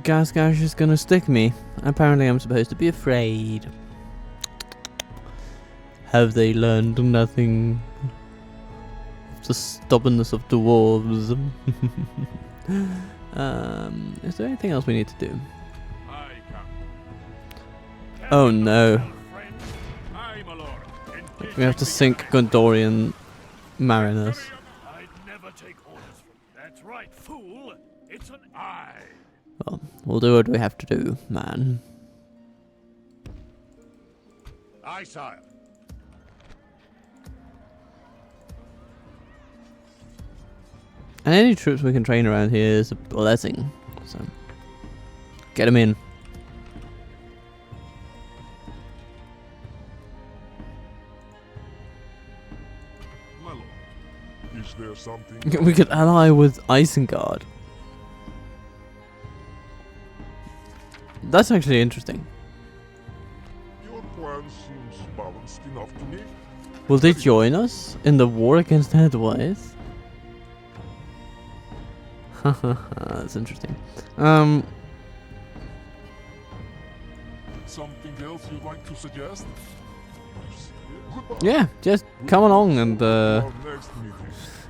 Gasgash is gonna stick me. Apparently I'm supposed to be afraid. Have they learned nothing of the stubbornness of dwarves? Is there anything else we need to do? I come. Oh no. Friend, I, my lord. We have to sink Gondorian mariners. I'd never take orders from you. That's right, fool. It's an eye. Well, we'll do what we have to do, man. Aye, sire. And any troops we can train around here is a blessing. So, get them in. My lord, is there something? We could ally with Isengard. That's actually interesting. Your plan seems balanced enough to me. Will they join us in the war against Headwise? That's interesting. Something else you'd like to suggest? Goodbye. Yeah, just come along and Our next meeting.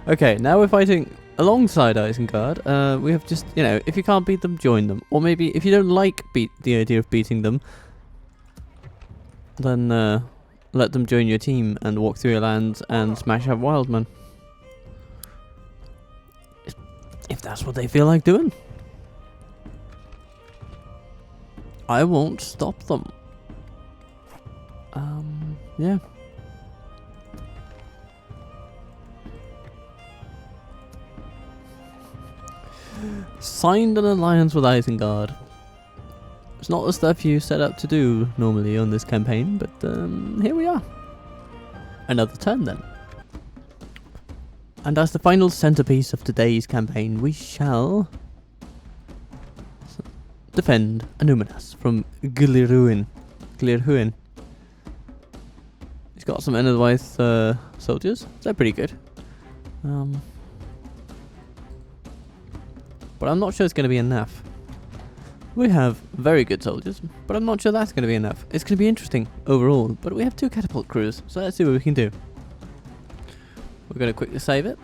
okay, now we're fighting alongside Isengard. We have just, you know, if you can't beat them, join them. Or maybe if you don't like the idea of beating them, then let them join your team and walk through your lands and smash up Wildman. If that's what they feel like doing. I won't stop them. Yeah. Signed an alliance with Isengard. It's not the stuff you set out to do normally on this campaign, but here we are. Another turn then. And as the final centerpiece of today's campaign, we shall defend Annuminas from Glirhuin. He's got some Enedwaith soldiers. They're pretty good. But I'm not sure it's going to be enough. We have very good soldiers, but I'm not sure that's going to be enough. It's going to be interesting overall, but we have 2 catapult crews, so let's see what we can do. We're going to quickly save it.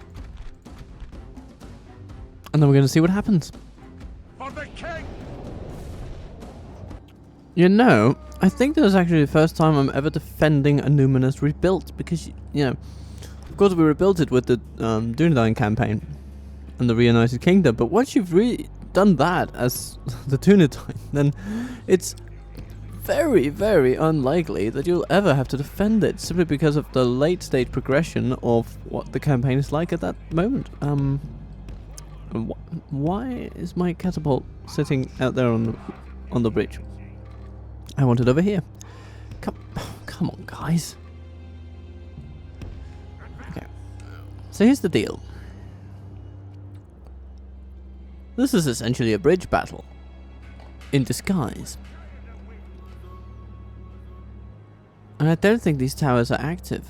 And then we're going to see what happens. For the king! You know, I think this is actually the first time I'm ever defending Annuminas rebuilt, because, you know, of course we rebuilt it with the Dunedain campaign and the Reunited Kingdom, but once you've really done that as the Dunedain, then it's very, very unlikely that you'll ever have to defend it, simply because of the late stage progression of what the campaign is like at that moment. Why is my catapult sitting out there on the bridge? I want it over here. Come on, guys. Okay. So here's the deal. This is essentially a bridge battle in disguise. And I don't think these towers are active.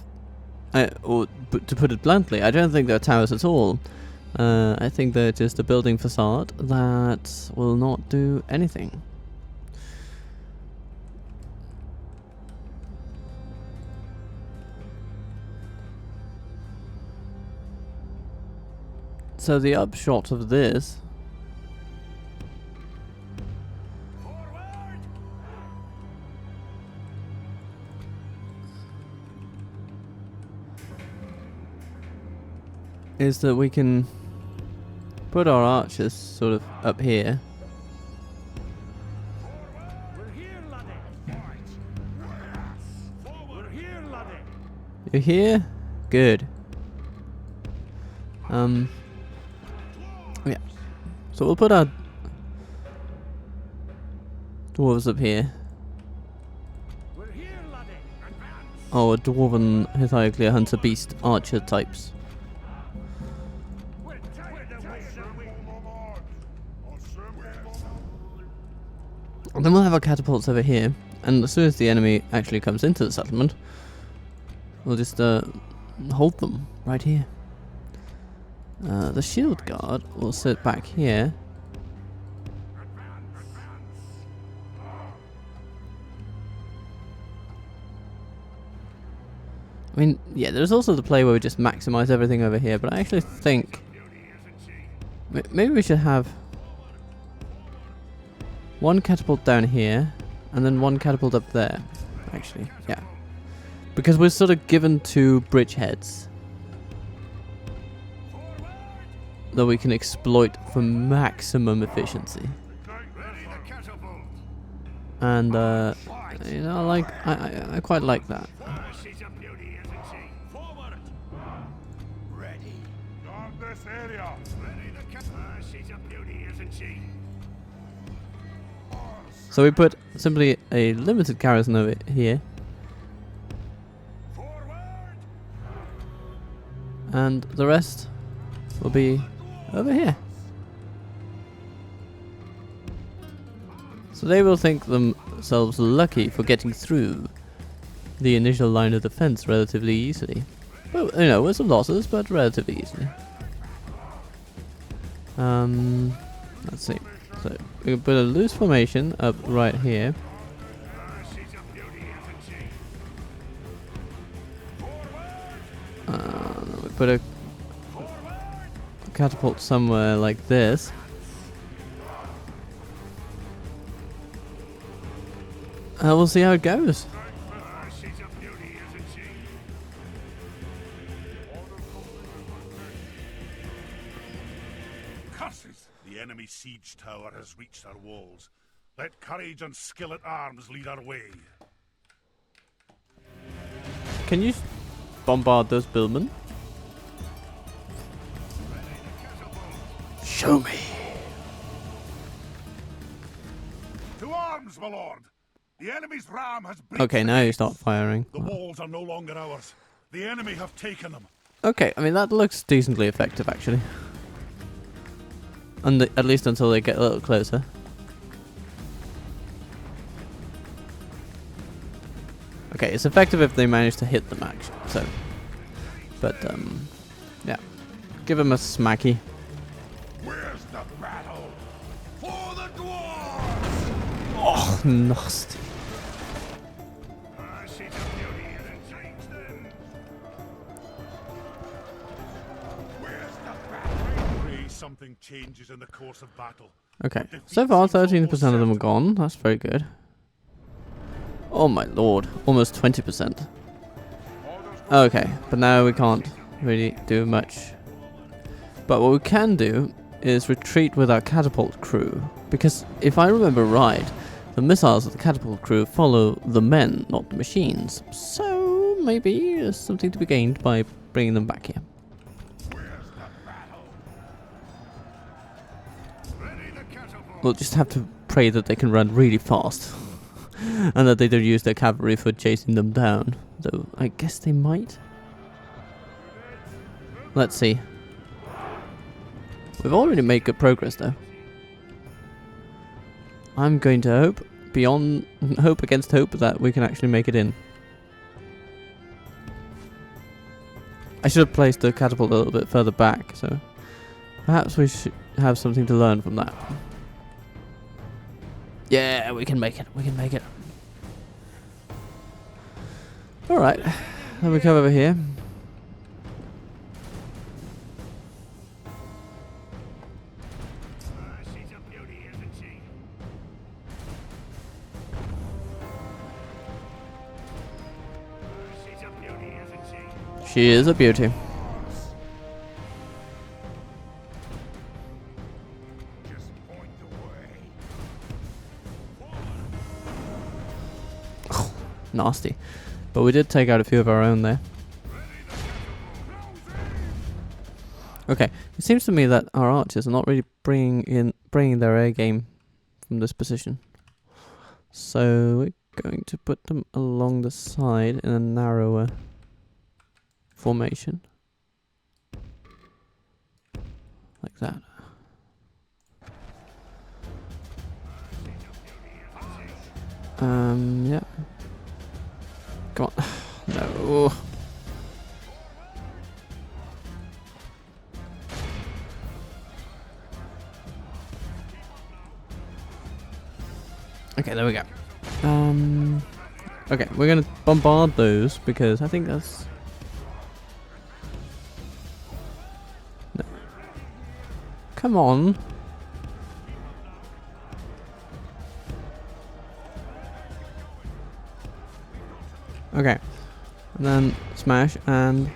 Or to put it bluntly, I don't think they're towers at all. I think they're just a building facade that will not do anything. So the upshot of this is that we can put our archers sort of up here. You're here? Good. Yeah. So we'll put our dwarves up here. Oh, a dwarven Hithioclear hunter beast archer types. And then we'll have our catapults over here, and as soon as the enemy actually comes into the settlement, we'll just hold them right here. The shield guard will sit back here. I mean, yeah, there's also the play where we just maximize everything over here, but I actually think maybe we should have one catapult down here, and then one catapult up there, actually, yeah. Because we're sort of given two bridgeheads that we can exploit for maximum efficiency. And, you know, I quite like that. So we put simply a limited garrison over here. And the rest will be over here. So they will think themselves lucky for getting through the initial line of defense relatively easily. Well, you know, with some losses, but relatively easily. Let's see. So we can put a loose formation up right here. We put a catapult somewhere like this. And we'll see how it goes. The enemy siege tower has reached our walls. Let courage and skill at arms lead our way. Can you bombard those billmen? Show me. To arms, my lord! The enemy's ram has breached. Okay, now you start firing. The walls are no longer ours. The enemy have taken them. Okay, I mean that looks decently effective actually. And at least until they get a little closer. Okay, it's effective if they manage to hit them actually. So, but yeah, give them a smacky. Where's the battle? For the dwarves! Oh, nasty. Something changes in the course of battle. Okay, so far 13% of them are gone. That's very good. Oh my lord, almost 20%. Okay, but now we can't really do much. But what we can do is retreat with our catapult crew. Because if I remember right, The missiles of the catapult crew follow the men, not the machines. So maybe there's something to be gained by bringing them back here. We'll just have to pray that they can run really fast. And that they don't use their cavalry for chasing them down. Though, I guess they might. Let's see. We've already made good progress, though. I'm going to hope, beyond hope against hope, that we can actually make it in. I should have placed the catapult a little bit further back, so perhaps we should have something to learn from that. Yeah, we can make it. We can make it. Alright, then we come over here. She's a beauty, isn't she? She's a beauty, isn't she? She is a beauty. Just point the way. Nasty. But we did take out a few of our own there. Okay, it seems to me that our archers are not really bringing their A game from this position. So we're going to put them along the side in a narrower formation. Like that. Yeah. Come on. No. Okay, there we go. Okay, we're gonna bombard those because I think that's... No. Come on. Okay. And then smash and...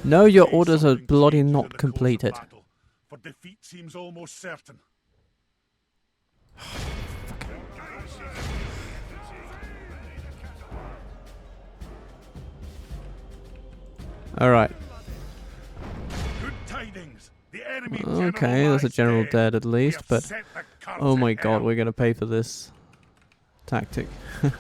No, your orders are bloody not completed. For defeat seems almost certain. Alright. Good tidings. The enemy Okay, there's a general dead at least, but... Oh my god, we're gonna pay for this tactic. The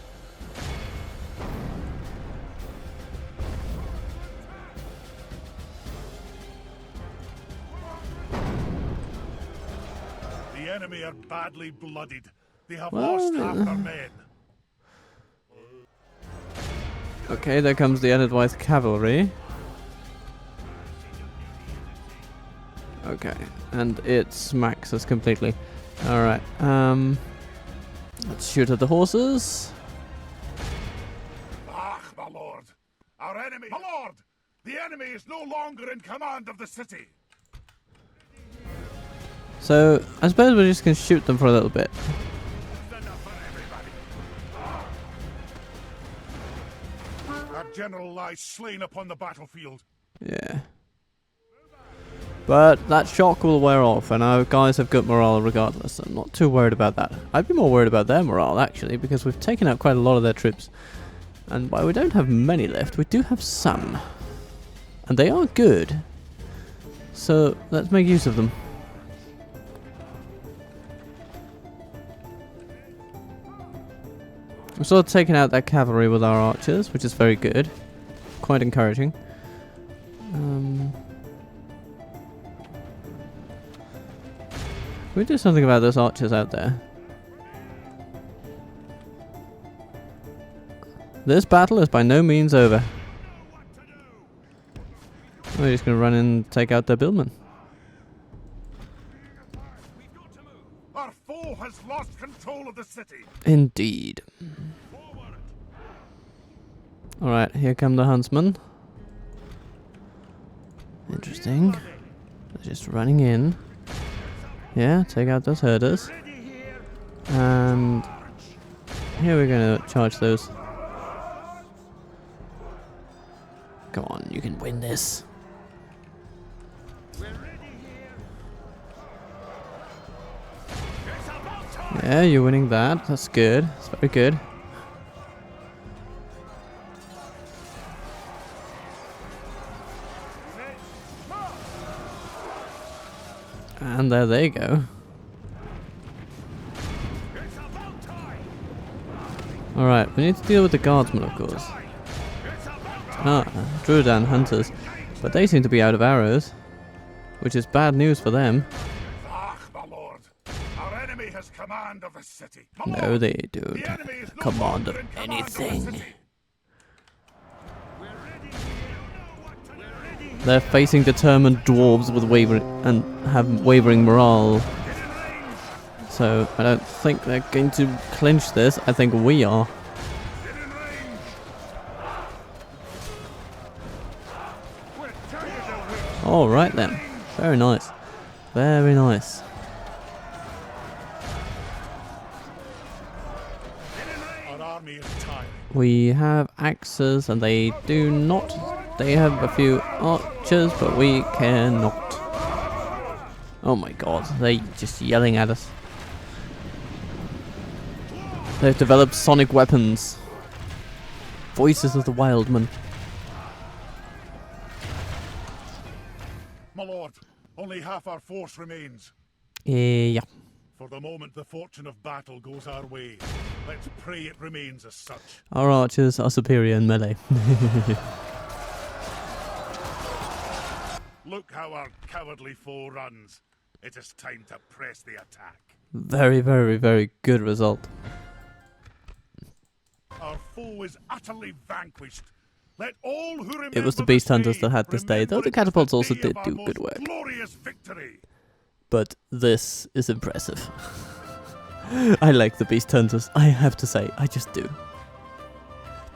enemy are badly bloodied. They have Well, lost half their men. Okay, there comes the Edward's cavalry. Okay, and it smacks us completely. Alright, let's shoot at the horses. Ah, my lord. Our enemy... My lord! The enemy is no longer in command of the city. So, I suppose we're just going to shoot them for a little bit. Our general lies slain upon the battlefield. Yeah. But that shock will wear off, and our guys have good morale regardless. I'm not too worried about that. I'd be more worried about their morale, actually, because we've taken out quite a lot of their troops. And while we don't have many left, we do have some. And they are good. So, let's make use of them. We've sort of taken out that cavalry with our archers, which is very good. Quite encouraging. Can we do something about those archers out there? This battle is by no means over. We're just going to run in and take out their billmen. Our foe has lost control of the city. Indeed. Alright, here come the huntsmen. Interesting. They're just running in. Yeah, take out those herders. And here we're going to charge those. Come on, you can win this. Yeah, you're winning that. That's good. That's very good. And there they go. Alright, we need to deal with the guardsmen, of course. Ah, Druidan hunters. But they seem to be out of arrows, which is bad news for them. Ah, my lord. Our enemy has command of the city. My No, lord, they don't. the enemy is no Command longer of in command of the anything. city. They're facing determined dwarves with wavering morale. So I don't think they're going to clinch this. I think we are. All right then. Very nice. Very nice. Our army is tired. We have axes and they do not. They have a few archers, but we cannot. Oh my god, they're just yelling at us. They've developed sonic weapons. Voices of the Wildman. My lord, only half our force remains. Yeah. For the moment the fortune of battle goes our way, let's pray it remains as such. Our archers are superior in melee. Look how our cowardly foe runs. It is time to press the attack. Very, very, very good result. Our foe is utterly vanquished. Let all who remember It was the beast hunters day that had this day, though remember the it as catapults the also day did of do our good most work. Glorious victory. But this is impressive. I like the beast hunters, I have to say, I just do.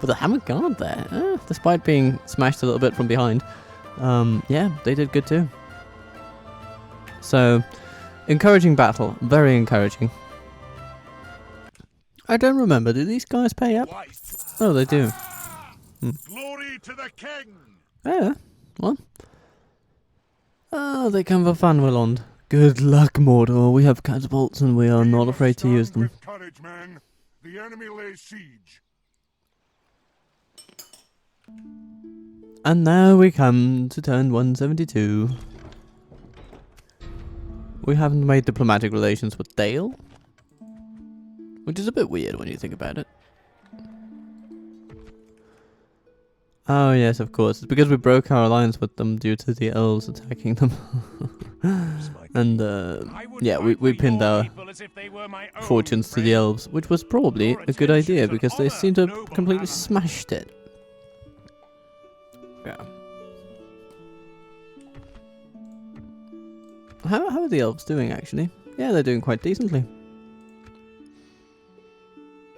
But the hammer guard there, despite being smashed a little bit from behind, yeah, they did good too. So, encouraging battle, very encouraging. I don't remember, do these guys pay up? Oh, they do. Glory to the king. Yeah, well. Oh, they come for fun, Willond. Good luck, Mordor. We have catapults and we are not afraid to use them. With courage, man. The enemy lays siege. And now we come to turn 172. We haven't made diplomatic relations with Dale, which is a bit weird when you think about it. Oh yes, of course. It's because we broke our alliance with them due to the elves attacking them. And yeah, we pinned our fortunes to the elves, which was probably a good idea because they seem to have completely smashed it. Yeah. How are the elves doing actually? Yeah, they're doing quite decently.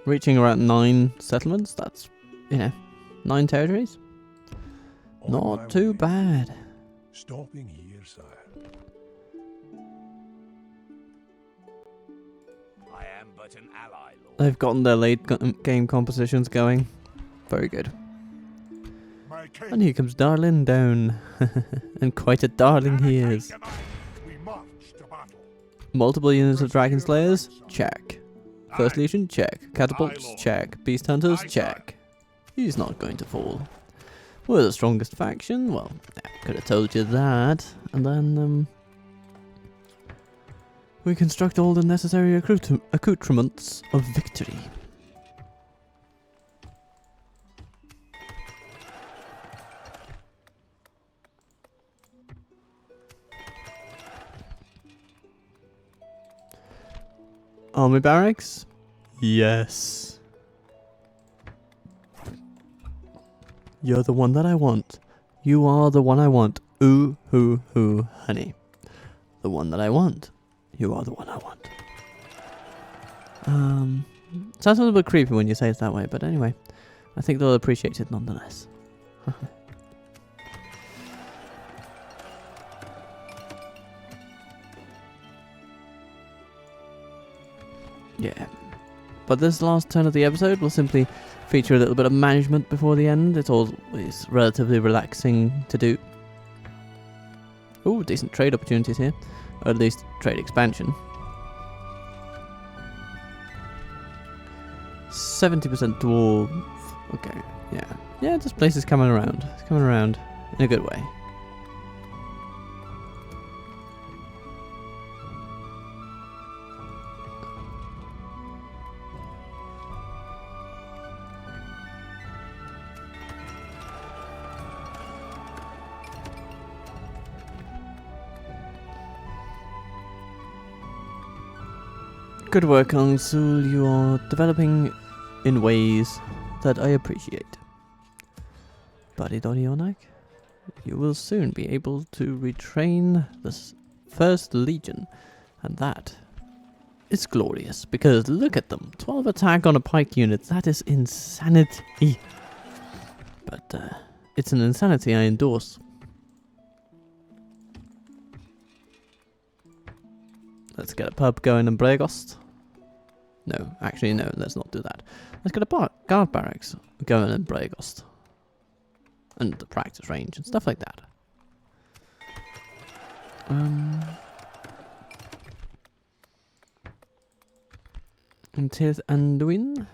Reaching around 9 settlements, that's, 9 territories. Not too bad. Stopping here, sire. I am but an ally, Lord. They've gotten their late game compositions going. Very good. My king. And here comes Darlin down. And quite a darling he is. We march to battle. Multiple units of Dragon Slayers? Check. First Legion? Check. Catapults? Check. Beast Hunters? Check. He's not going to fall. We're the strongest faction? Well, could have told you that. And then, we construct all the necessary accoutrements of victory. Army barracks? Yes. You're the one that I want. You are the one I want. Ooh, hoo, hoo, honey. The one that I want. You are the one I want. Sounds a little bit creepy when you say it that way, but anyway. I think they'll appreciate it nonetheless. Yeah. But this last turn of the episode will simply feature a little bit of management before the end. It's always relatively relaxing to do. Ooh, decent trade opportunities here. Or at least trade expansion. 70% dwarf. Okay, yeah. Yeah, this place is coming around. It's coming around in a good way. Good work, Consul. You are developing in ways that I appreciate. Buddy Doddy Onak, you will soon be able to retrain the First Legion, and that is glorious, because look at them. 12 attack on a pike unit, that is insanity. But it's an insanity I endorse. Let's get a pub going in Bregost. No, actually no, let's not do that. Let's get a guard barracks going in Bregost. And the practice range and stuff like that. Until Anduin.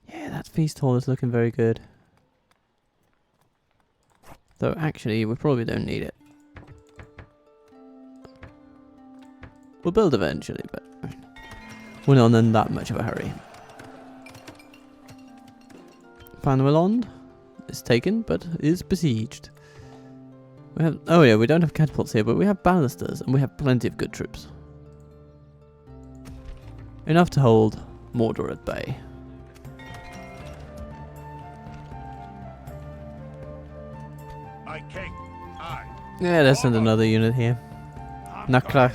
Yeah, that feast hall is looking very good. Though actually we probably don't need it. We'll build eventually, but we're not in that much of a hurry. Fanwelond is taken, but is besieged. We have, oh yeah, we don't have catapults here, but we have ballisters, and we have plenty of good troops. Enough to hold Mordor at bay. My king, I. Yeah, let's send another unit here. Nakra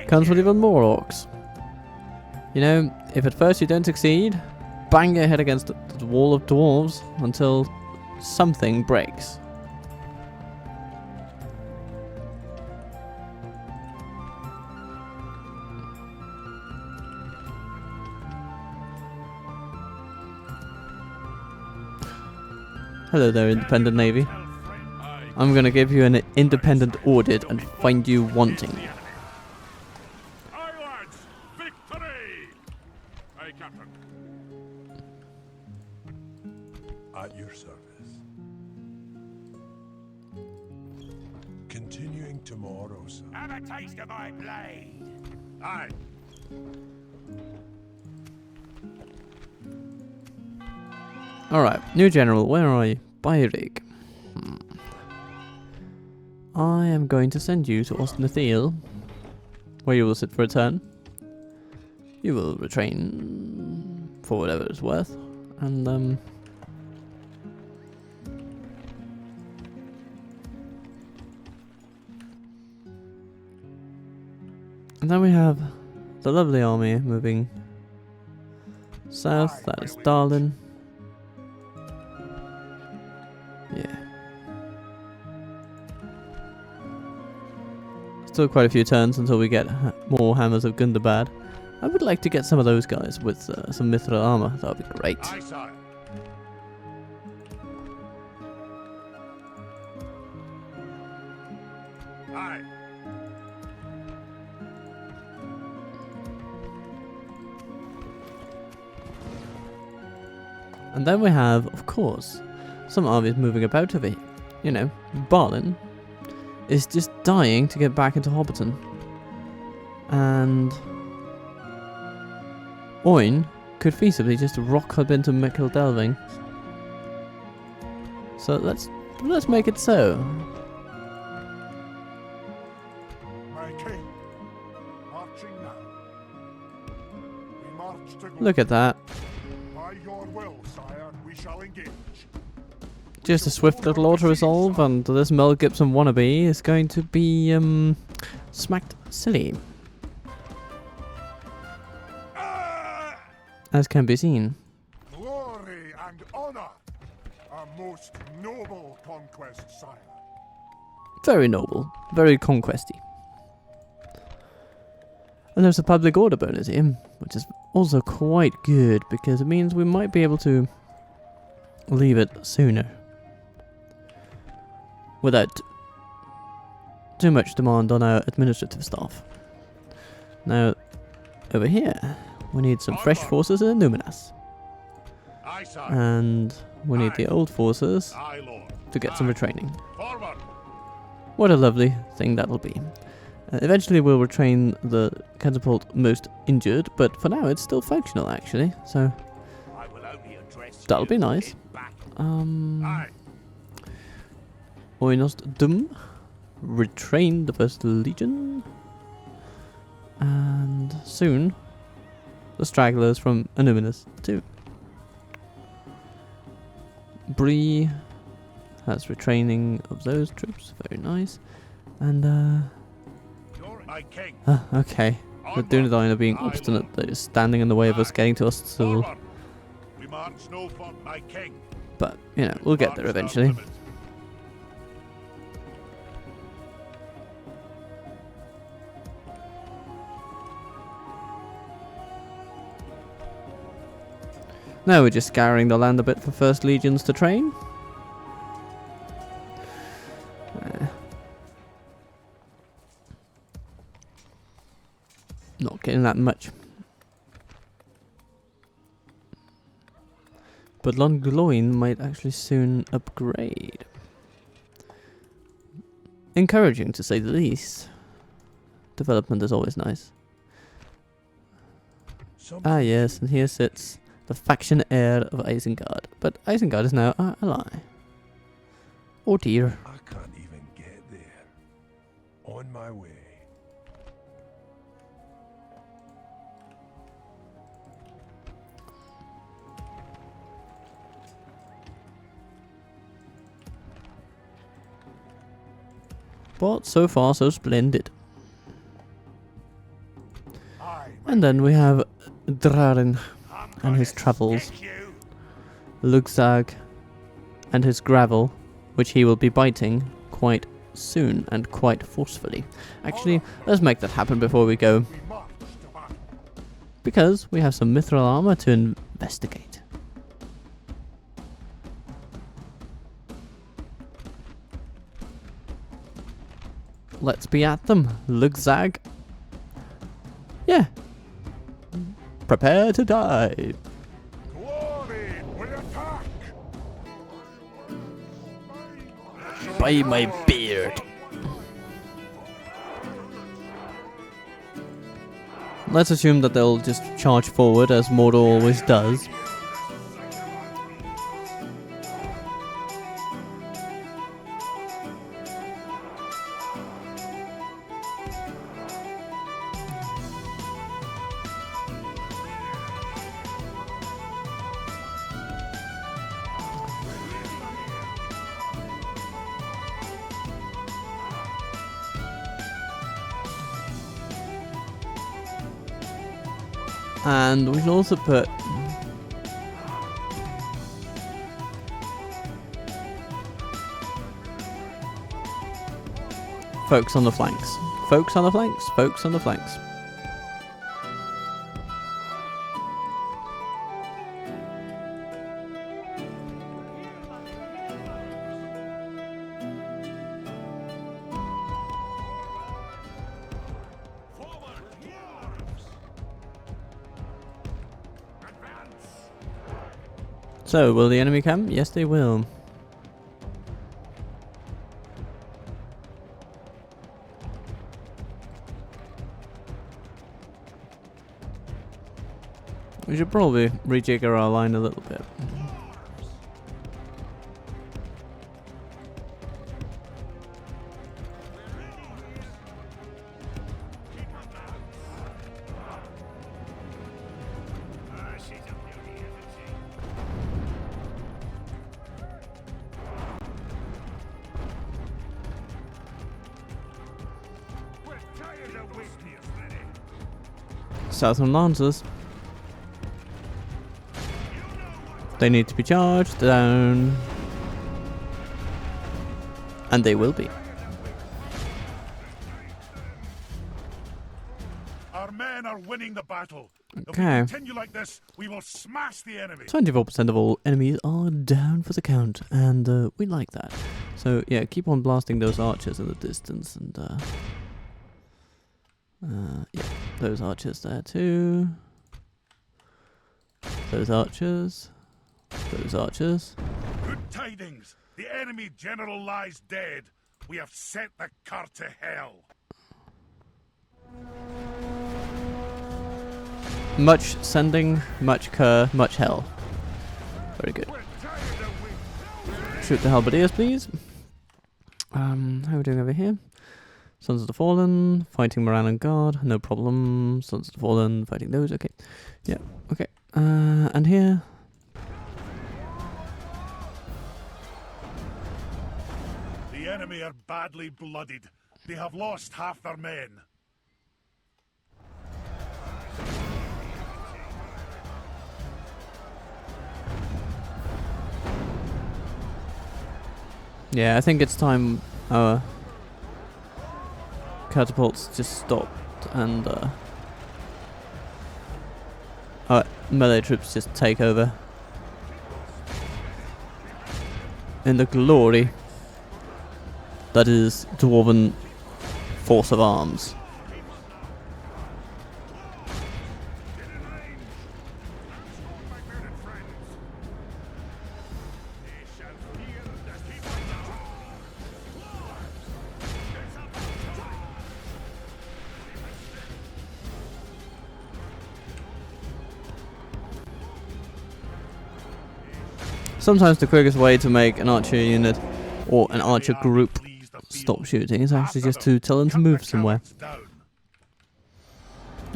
comes with even more orcs. You know, if at first you don't succeed, bang your head against the wall of dwarves until something breaks. Hello there, Independent Navy. I'm gonna give you an independent audit and find you wanting. Aye, lads! Victory! Aye, Captain. At your service. Continuing tomorrow, sir. Have a taste of my blade! Aye. Alright, new general, where are you? Byrig. I am going to send you to Ostnathil, where you will sit for a turn. You will retrain for whatever it's worth, and and then we have the lovely army moving south. That is Darlin. Yeah. Still quite a few turns until we get more Hammers of Gundabad. I would like to get some of those guys with some Mithril armor. That would be great. Aye, sire. Aye. And then we have, of course, some armies moving about over here. You know, Balin is just dying to get back into Hobbiton. And Oin could feasibly just rock up into Micheldelving. So let's make it so. My king, marching now. We march to Look at that. By your will, sire, we shall engage. Just a swift little auto-resolve, and this Mel Gibson wannabe is going to be, smacked silly. As can be seen. Glory and honor, a most noble conquest, sire. Very noble. Very conquesty. And there's a public order bonus here, which is also quite good, because it means we might be able to leave it sooner. Without too much demand on our administrative staff. Now, over here, we need some fresh forces in Annuminas. Aye, sir. And we need the old forces Aye, Lord. to get some retraining. Forward. What a lovely thing that'll be. Eventually we'll retrain the catapult most injured, but for now it's still functional actually, so I will only address that'll you be nice. in battle. Aye. Dûm, retrain the first legion, and soon the stragglers from Annuminas too. Bree has retraining of those troops, very nice. And You're my king. okay, the Dunedain are being obstinate, they're just standing in the way of us getting to Ostsul. Forward. We march no for my king. But, you know, we'll get there March eventually. without limit. Now we're just scouring the land a bit for first legions to train. Not getting that much. But Longloin might actually soon upgrade. Encouraging to say the least. Development is always nice. Ah yes, and here sits the faction heir of Isengard. But Isengard is now our ally. Oh dear. I can't even get there. On my way. But so far so splendid. Aye. And then we have Drarim I'm and gonna his travels. stick you. Lugzag and his gravel, which he will be biting quite soon and quite forcefully. Actually, let's make that happen before we go, We march to battle. because we have some Mithril armor to investigate. Let's be at them, Lugzag. Yeah. Prepare to die. Glory will attack. By my beard. Let's assume that they'll just charge forward as Mordor always does. And we can also put folks on the flanks. Folks on the flanks. Folks on the flanks. So, will the enemy come? Yes, they will. We should probably rejigger our line a little bit. Southern Lancers. They need to be charged down. And they will be. Our men are winning the battle. If Okay. we continue like this, we will smash the enemy. 24% of all enemies are down for the count, and we like that. So yeah, keep on blasting those archers in the distance, and yeah, those archers there too. Those archers. Those archers. Good tidings. The enemy general lies dead. We have sent the cur to hell. Much sending, much cur, much hell. Very good. Shoot the halberdiers, please. How are we doing over here? Sons of the Fallen, fighting Moran and Guard, no problem. Sons of the Fallen, fighting those, okay. Yeah, okay. And here. The enemy are badly blooded. They have lost half their men. Yeah, I think it's time our catapults just stopped and our melee troops just take over. In the glory that is Dwarven force of arms. Sometimes the quickest way to make an archer unit or an archer group stop shooting is actually just to tell them to move somewhere.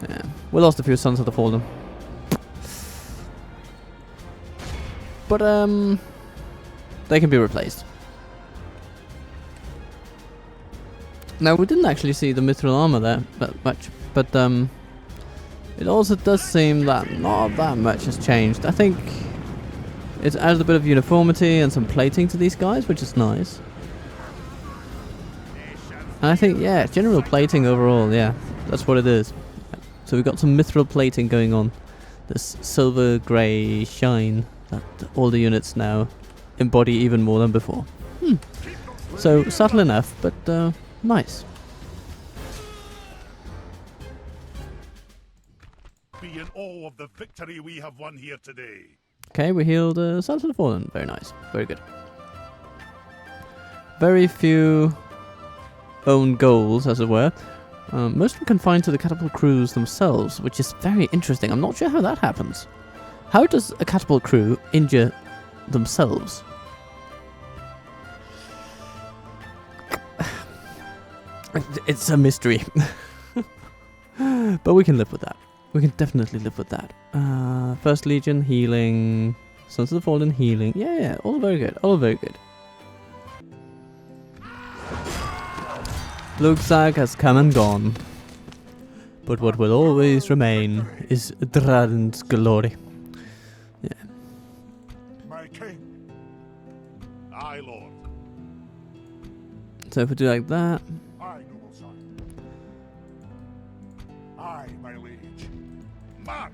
Yeah, we lost a few Sons of the Fallen. But they can be replaced. Now we didn't actually see the Mithril armor there that much, but it also does seem that not that much has changed. I think it's added a bit of uniformity and some plating to these guys, which is nice. And I think, yeah, general plating overall, yeah, that's what it is. So we've got some mithril plating going on. This silver grey shine that all the units now embody even more than before. So subtle enough, but nice. Be in awe of the victory we have won here today. Okay, we healed Sons of the Fallen. Very nice. Very good. Very few own goals, as it were. Mostly confined to the catapult crews themselves, which is very interesting. I'm not sure how that happens. How does a catapult crew injure themselves? It's a mystery. But we can live with that. We can definitely live with that. First Legion, healing. Sons of the Fallen, healing. Yeah, all very good. All very good. Lugzag has come and gone. But what will always remain is Drarim's glory. Yeah. My king. Aye, lord. So if we do like that. Aye, noble son. Aye, my liege. March.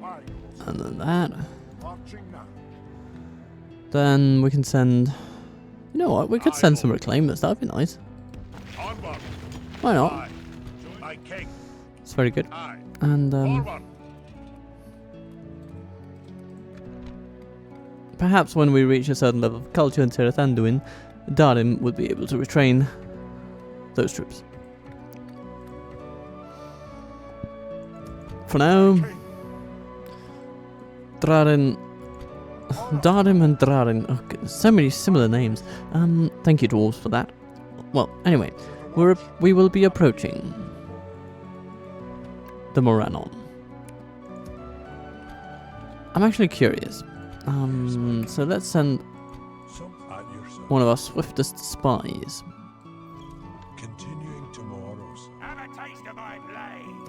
Aye, noble son. And then that. Marching now. Then we can send... You know what? We could send some reclaimers. That would be nice. Onward. Why not? Aye. My king. It's very good. Aye. And Forward. perhaps when we reach a certain level of culture in Kazad-Dûm, Drarim would be able to retrain those troops. For now, Drarim and Drarim. Oh, goodness, so many similar names. Thank you, dwarves, for that. Well, anyway, we will be approaching the Moranon. I'm actually curious. So let's send one of our swiftest spies. Continuing tomorrow's. Have a taste of my blade.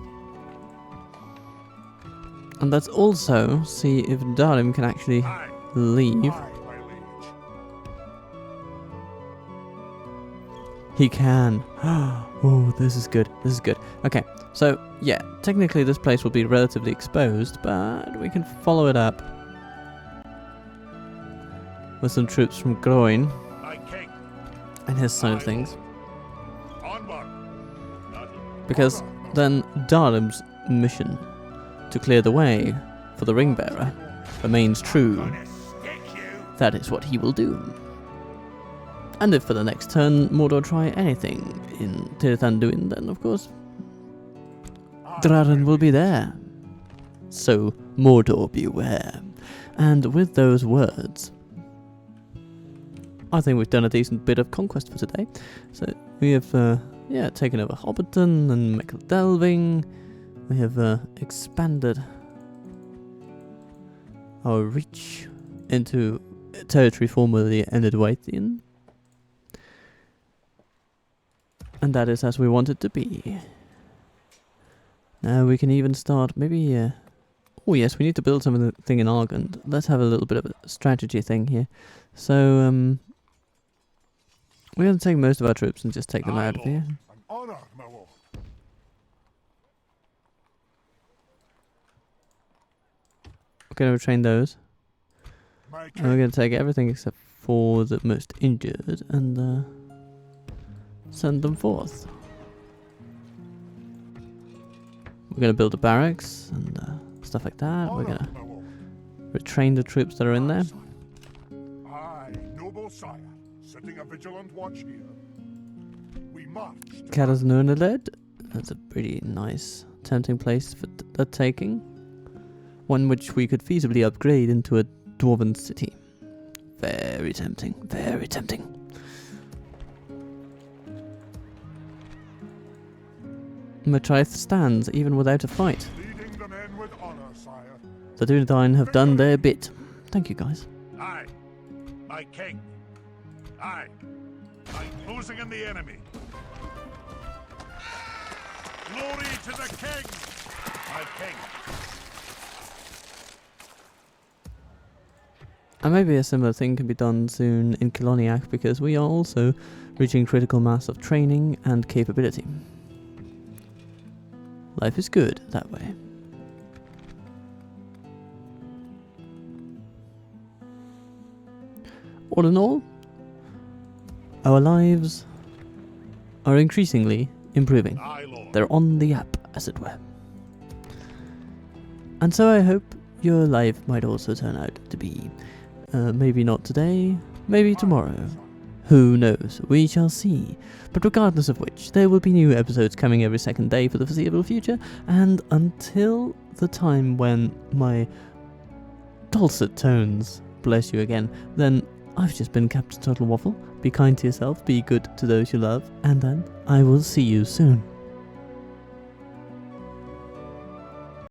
And let's also see if Drarim can actually leave. Aye, my liege. He can. Oh, this is good. This is good. Okay, so yeah, technically this place will be relatively exposed, but we can follow it up with some troops from Groin My king. and his side of things. Onward. Because then Drarim's mission to clear the way for the ring bearer remains true, Gonna stick you. that is what he will do. And if for the next turn Mordor try anything in Kazad-Dûm, then of course Drarim will be there. So Mordor beware. And with those words, I think we've done a decent bit of conquest for today. So we have taken over Hobbiton and Delving. We have expanded our reach into territory formerly Endedwaithian. And that is as we want it to be. Now we can even start maybe... oh yes, we need to build something in Argand. Let's have a little bit of a strategy thing here. So, we're going to take most of our troops and just take them out of here. An honor, my lord. We're going to retrain those. My And we're going to take everything except for the most injured and send them forth. We're going to build a barracks and stuff like that. We're going to my lord. retrain the troops that are in there. Aye, noble sire, setting a vigilant watch here. We march to Kazad-Dûm. That's a pretty nice, tempting place for the taking. One which we could feasibly upgrade into a dwarven city. Very tempting, very tempting. Matrice stands even without a fight. leading the men with honor, sire. The Dunedain have done their bit. Thank you guys. Aye, my king. Aye, by closing in the enemy. Glory to the king, my king. And maybe a similar thing can be done soon in Kiloniak, because we are also reaching critical mass of training and capability. Life is good that way. All in all, our lives are increasingly improving. Aye, Lord. They're on the up, as it were. And so I hope your life might also turn out to be, maybe not today, maybe tomorrow. Who knows? We shall see. But regardless of which, there will be new episodes coming every second day for the foreseeable future, and until the time when my dulcet tones bless you again, then I've just been Captain Total Waffle. Be kind to yourself, be good to those you love, and then I will see you soon.